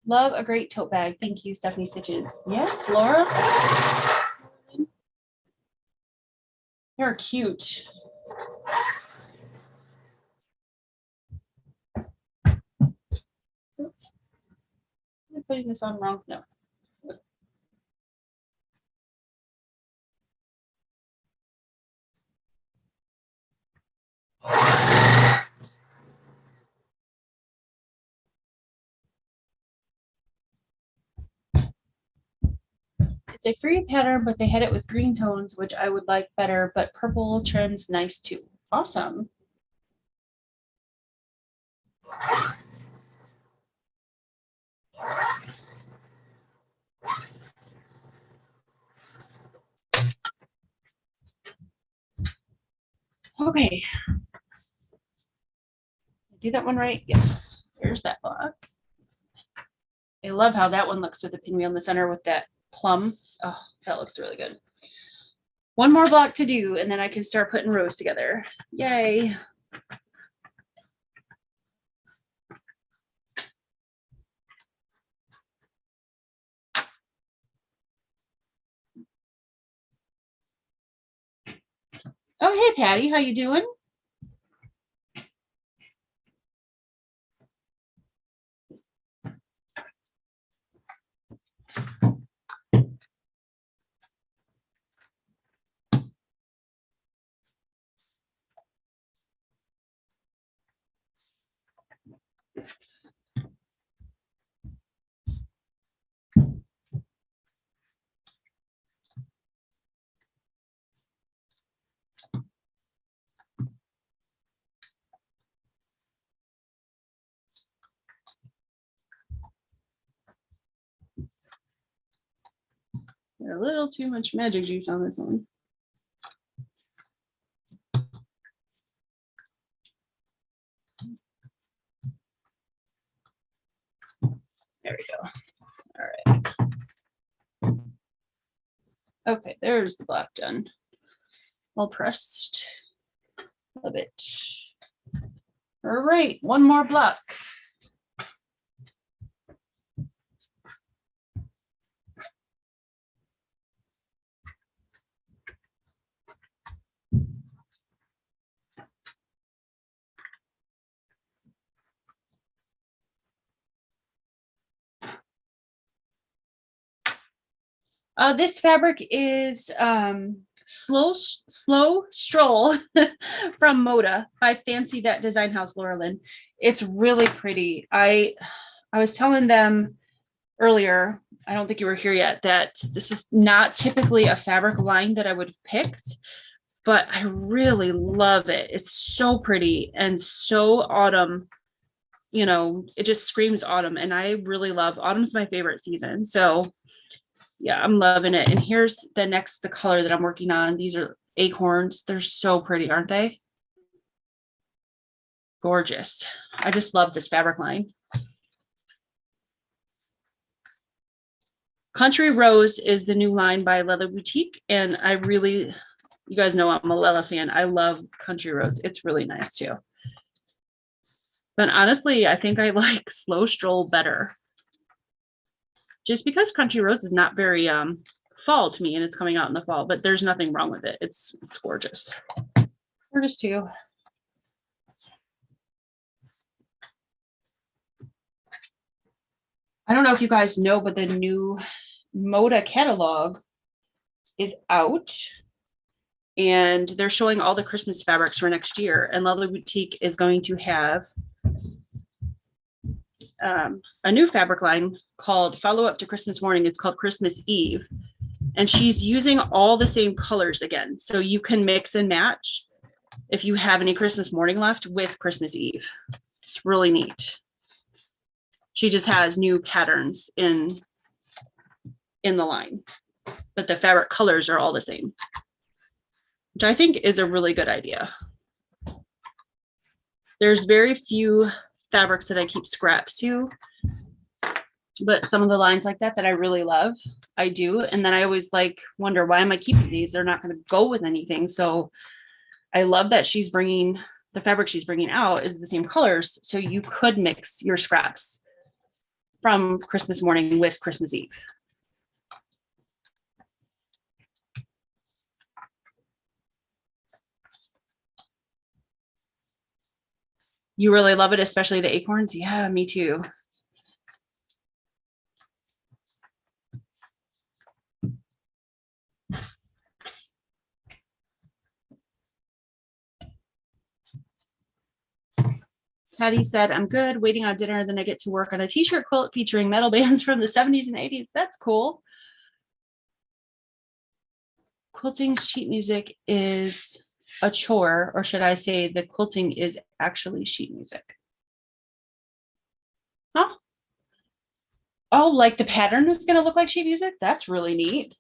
Love a great tote bag. Thank you, Stephanie Stitches. Yes, Laura. They're cute. Am I putting this on wrong? No. It's a free pattern, but they had it with green tones, which I would like better, but purple trim's nice too. Awesome. Okay. Do that one right? Yes. There's that block. I love how that one looks with the pinwheel in the center with that plum. Oh, that looks really good. One more block to do, and then I can start putting rows together. Yay. Oh, hey, Patty, how you doing? A little too much magic juice on this one. There we go. All right. Okay, there's the block done. All pressed. Love it. All right, one more block. This fabric is Slow Stroll from Moda by Fancy That Design House, Laura Lynn. It's really pretty. I was telling them earlier, I don't think you were here yet, that this is not typically a fabric line that I would have picked, but I really love it. It's so pretty and so autumn. You know, it just screams autumn, and I really love autumn's my favorite season. So yeah, I'm loving it. And here's the color that I'm working on. These are acorns. They're so pretty, aren't they? Gorgeous. I just love this fabric line. Country Rose is the new line by Lella Boutique, and I really, you guys know I'm a Lella fan. I love Country Rose. It's really nice too. But honestly, I think I like Slow Stroll better. Just because Country Rose is not very fall to me, and it's coming out in the fall, but there's nothing wrong with it. It's gorgeous. Gorgeous too. I don't know if you guys know, but the new Moda catalog is out, and they're showing all the Christmas fabrics for next year. And Lovely Boutique is going to have a new fabric line called Follow Up to Christmas Morning. It's called Christmas Eve. And she's using all the same colors again. So you can mix and match if you have any Christmas morning left with Christmas Eve. It's really neat. She just has new patterns in the line, but the fabric colors are all the same, which I think is a really good idea. There's very few fabrics that I keep scraps to, but some of the lines like that I really love, I do. And then I always like wonder, why am I keeping these? They're not going to go with anything. So I love that she's bringing the fabric she's bringing out is the same colors. So you could mix your scraps from Christmas morning with Christmas Eve. You really love it, especially the acorns? Yeah, me too. Patty said, I'm good, waiting on dinner, then I get to work on a t-shirt quilt featuring metal bands from the 70s and 80s. That's cool. Quilting sheet music is a chore, or should I say the quilting is actually sheet music? Huh? Oh, like the pattern is going to look like sheet music? That's really neat.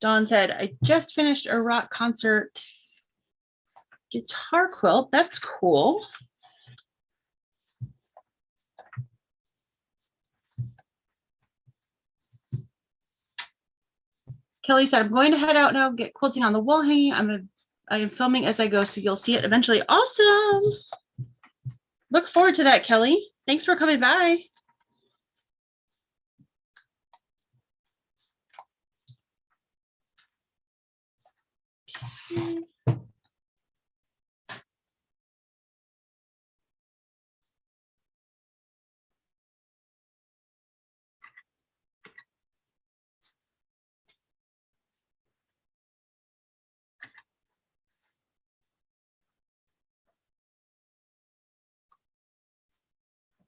Dawn said, I just finished a rock concert guitar quilt. That's cool. Kelly said, I'm going to head out now, get quilting on the wall hanging. I am filming as I go, so you'll see it eventually. Awesome. Look forward to that, Kelly. Thanks for coming by.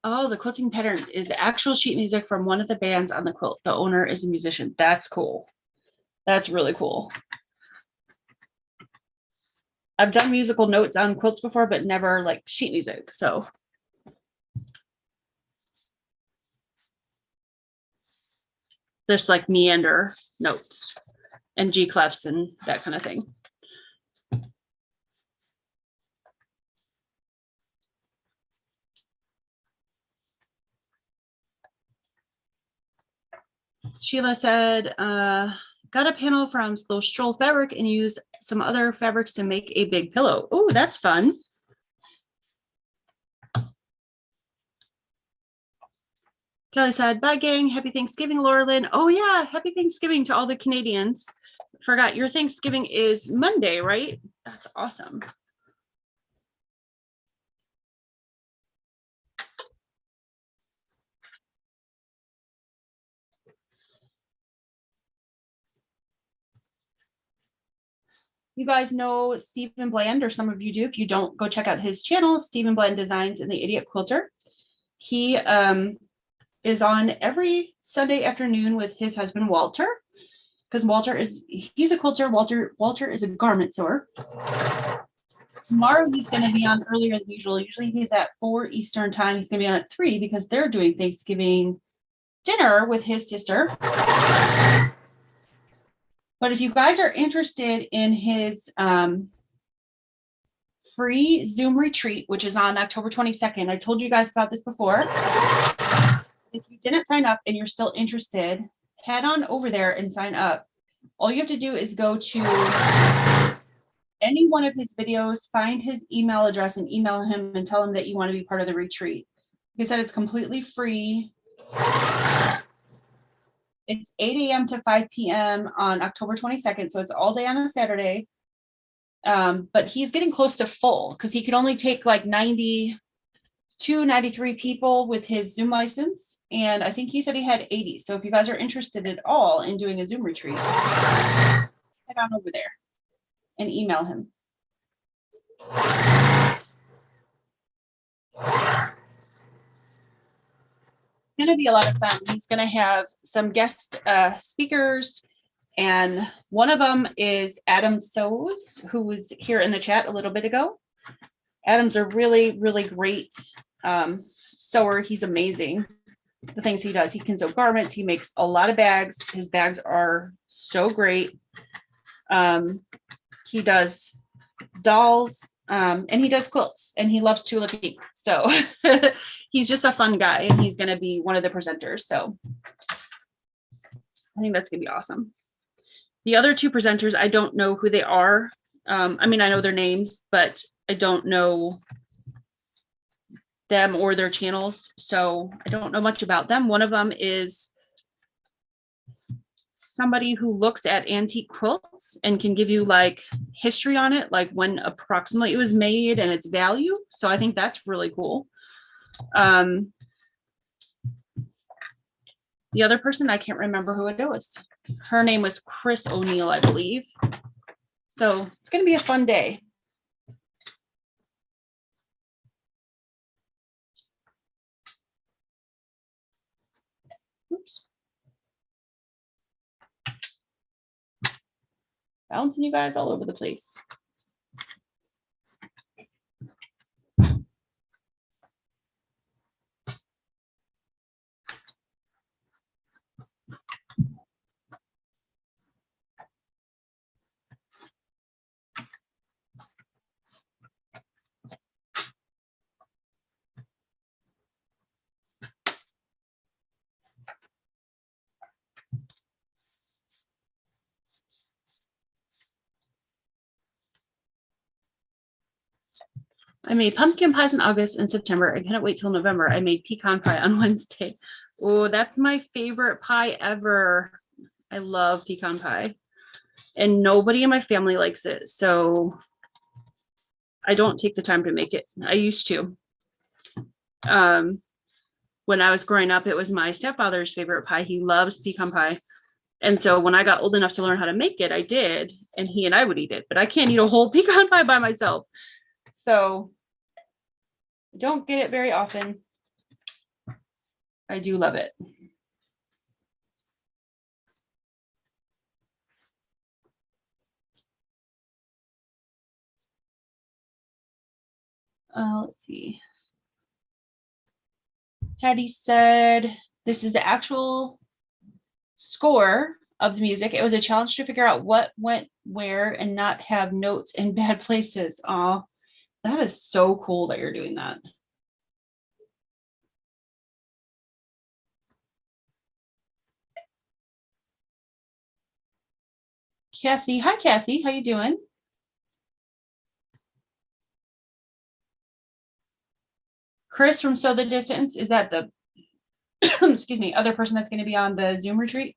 Oh, the quilting pattern is the actual sheet music from one of the bands on the quilt. The owner is a musician. That's cool. That's really cool. I've done musical notes on quilts before, but never like sheet music. So there's like meander notes and G clefs and that kind of thing. Sheila said, got a panel from Slow Stroll fabric and used some other fabrics to make a big pillow. Oh, that's fun. Kelly said, bye gang, happy Thanksgiving, Laura Lynn. Oh yeah, happy Thanksgiving to all the Canadians. Forgot your Thanksgiving is Monday, right? That's awesome. You guys know Stephen Bland, or some of you do. If you don't, go check out his channel, Stephen Bland Designs and the Idiot Quilter. He is on every Sunday afternoon with his husband, Walter, because he's a quilter. Walter is a garment sewer. Tomorrow he's going to be on earlier than usual. Usually he's at 4 Eastern time. He's going to be on at 3 because they're doing Thanksgiving dinner with his sister. But if you guys are interested in his free Zoom retreat, which is on October 22nd, I told you guys about this before. If you didn't sign up and you're still interested, head on over there and sign up. All you have to do is go to any one of his videos, find his email address and email him and tell him that you want to be part of the retreat. He said it's completely free. It's 8 a.m. to 5 p.m. on October 22nd. So it's all day on a Saturday. But he's getting close to full because he could only take like 92, 93 people with his Zoom license. And I think he said he had 80. So if you guys are interested at all in doing a Zoom retreat, head on over there and email him. It's going to be a lot of fun. He's going to have some guest speakers, and one of them is Adam Sows, who was here in the chat a little bit ago. Adam's a really, really great sewer. He's amazing. The things he does. He can sew garments. He makes a lot of bags. His bags are so great. He does dolls, and he does quilts, and he loves tulipi. So he's just a fun guy, and he's going to be one of the presenters. So I think that's going to be awesome. The other two presenters, I don't know who they are. I mean, I know their names, but I don't know them or their channels. So I don't know much about them. One of them is somebody who looks at antique quilts and can give you like history on it, like when approximately it was made and its value. So I think that's really cool. The other person, I can't remember who it was. Her name was Chris O'Neill, I believe. So it's going to be a fun day. Oops. Bouncing you guys all over the place. I made pumpkin pies in August and September. I cannot wait till November. I made pecan pie on Wednesday. Oh, that's my favorite pie ever. I love pecan pie. And nobody in my family likes it. So I don't take the time to make it. I used to. When I was growing up, it was my stepfather's favorite pie. He loves pecan pie. And so when I got old enough to learn how to make it, I did. And he and I would eat it. But I can't eat a whole pecan pie by myself. So I don't get it very often. I do love it. Let's see. Patty said this is the actual score of the music. It was a challenge to figure out what went where and not have notes in bad places. Oh, that is so cool that you're doing that. Kathy, hi Kathy, how you doing? Chris from Sew the Distance, is that the excuse me, other person that's going to be on the Zoom retreat?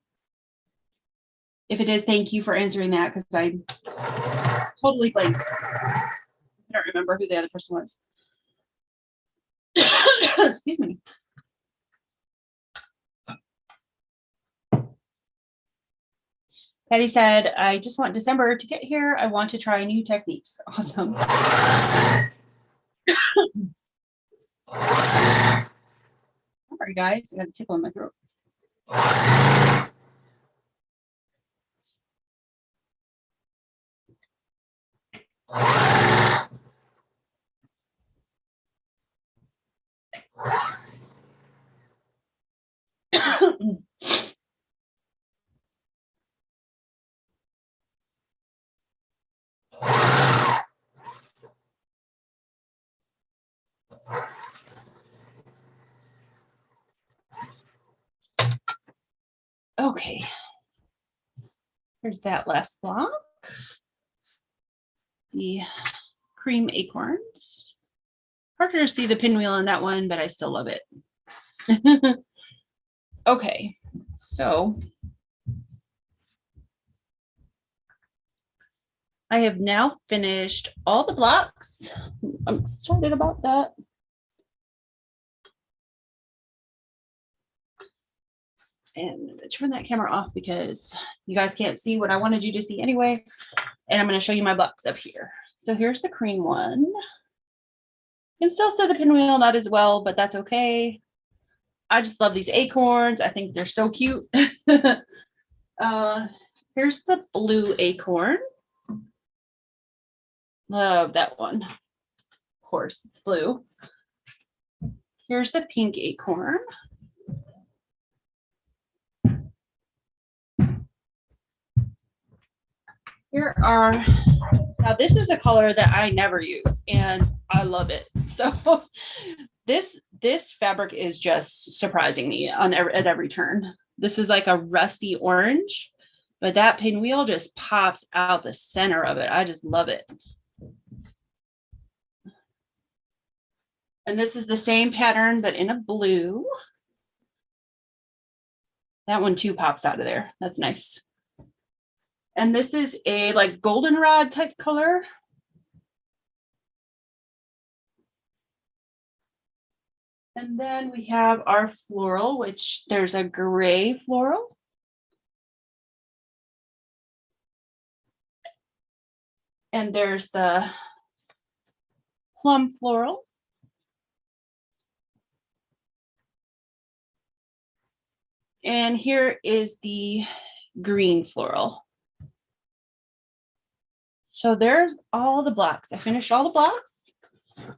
If it is, thank you for answering that because I totally blanked. I don't remember who the other person was. Excuse me. Patty said, I just want December to get here. I want to try new techniques. Awesome. Sorry, guys. I got a tickle in my throat. Okay. Here's that last block. The cream acorns. Harder to see the pinwheel on that one, but I still love it. Okay, so I have now finished all the blocks. I'm excited about that. And I'm going to turn that camera off because you guys can't see what I wanted you to see anyway. And I'm going to show you my blocks up here. So here's the cream one. You can still see the pinwheel, not as well, but that's okay. I just love these acorns. I think they're so cute. Here's the blue acorn. Love that one. Of course, it's blue. Here's the pink acorn. Here are, now this is a color that I never use and I love it. So this fabric is just surprising me at every turn. This is like a rusty orange, but that pinwheel just pops out the center of it. I just love it. And this is the same pattern, but in a blue. That one too pops out of there. That's nice. And this is a like goldenrod type color. And then we have our floral, which there's a gray floral. And there's the plum floral. And here is the green floral. So there's all the blocks. I finished all the blocks.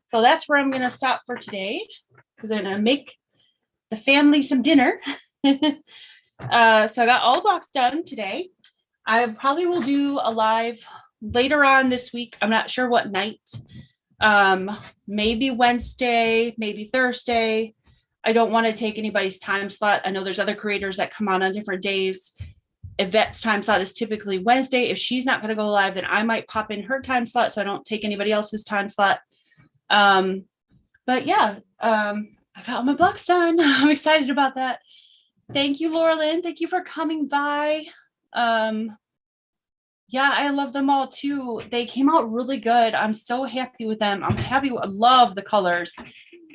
So that's where I'm going to stop for today because I'm going to make the family some dinner. So I got all the blocks done today. I probably will do a live later on this week. I'm not sure what night. Maybe Wednesday, maybe Thursday. I don't want to take anybody's time slot. I know there's other creators that come on different days. Yvette's time slot is typically Wednesday. If she's not going to go live, then I might pop in her time slot so I don't take anybody else's time slot. But yeah, I got all my blocks done. I'm excited about that. Thank you, Laura Lynn. Thank you for coming by. Yeah, I love them all too. They came out really good. I'm so happy with them. I'm happy. I love the colors.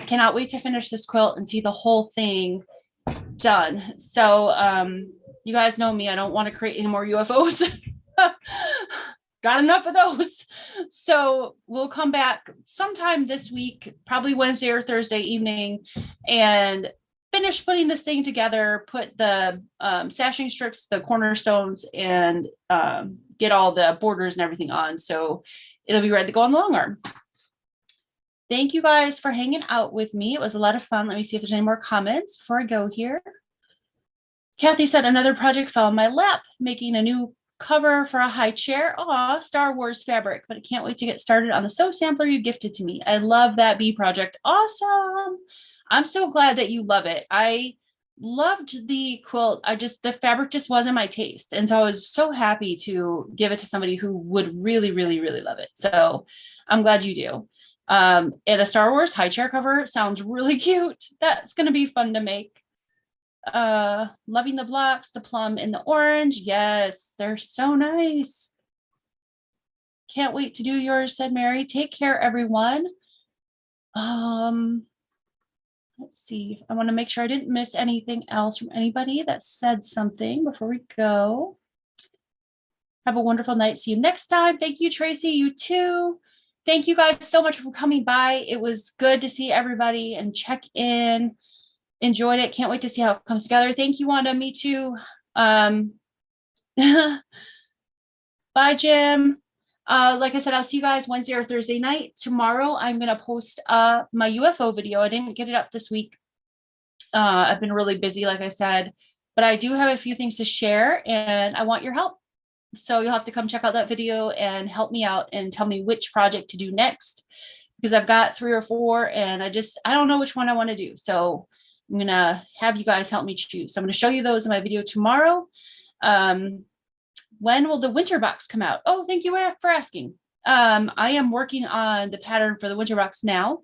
Cannot wait to finish this quilt and see the whole thing done. So you guys know me. I don't want to create any more UFOs. Got enough of those. So we'll come back sometime this week, probably Wednesday or Thursday evening, and finish putting this thing together, put the sashing strips, the cornerstones, and get all the borders and everything on. So it'll be ready to go on the long arm. Thank you guys for hanging out with me. It was a lot of fun. Let me see if there's any more comments before I go here. Kathy said another project fell in my lap, making a new cover for a high chair. Aw, Star Wars fabric, but I can't wait to get started on the sew sampler you gifted to me. I love that bee project. Awesome. I'm so glad that you love it. I loved the quilt. The fabric just wasn't my taste. And so I was so happy to give it to somebody who would really, really, really love it. So I'm glad you do. And a Star Wars high chair cover sounds really cute. That's going to be fun to make. Loving the blocks, the plum and the orange. Yes, they're so nice. Can't wait to do yours, said Mary. Take care, everyone. Let's see. I want to make sure I didn't miss anything else from anybody that said something before we go. Have a wonderful night. See you next time. Thank you, Tracy. You too. Thank you guys so much for coming by. It was good to see everybody and check in. Enjoyed it. Can't wait to see how it comes together. Thank you, Wanda. Me too. Bye, Jim. Like I said, I'll see you guys Wednesday or Thursday night. Tomorrow, I'm going to post my UFO video. I didn't get it up this week. I've been really busy, like I said, but I do have a few things to share and I want your help. So you'll have to come check out that video and help me out and tell me which project to do next, because I've got 3 or 4 and I don't know which one I want to do. So I'm going to have you guys help me choose. So I'm going to show you those in my video tomorrow. When will the winter box come out? Oh, thank you for asking. I am working on the pattern for the winter box now.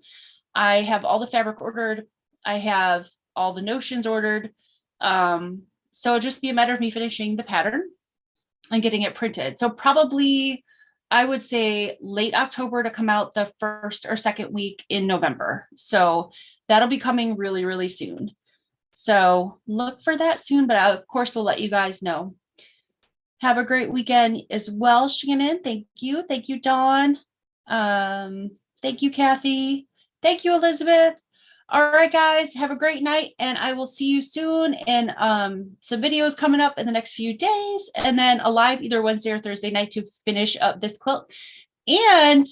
I have all the fabric ordered. I have all the notions ordered. So it'll just be a matter of me finishing the pattern and getting it printed. So probably, I would say late October to come out the first or second week in November. So that'll be coming really, really soon. So look for that soon, but I, of course, will let you guys know. Have a great weekend as well, Shannon. Thank you. Thank you, Dawn. Thank you, Kathy. Thank you, Elizabeth. All right, guys, have a great night, and I will see you soon. And some videos coming up in the next few days, and then a live either Wednesday or Thursday night to finish up this quilt. And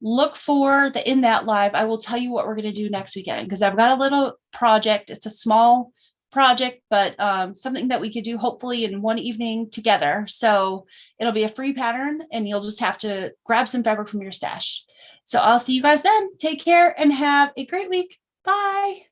look for the in that live. I will tell you what we're going to do next weekend, because I've got a little project. It's a small project, but something that we could do hopefully in one evening together. So it'll be a free pattern, and you'll just have to grab some fabric from your stash. So I'll see you guys then. Take care and have a great week. Bye.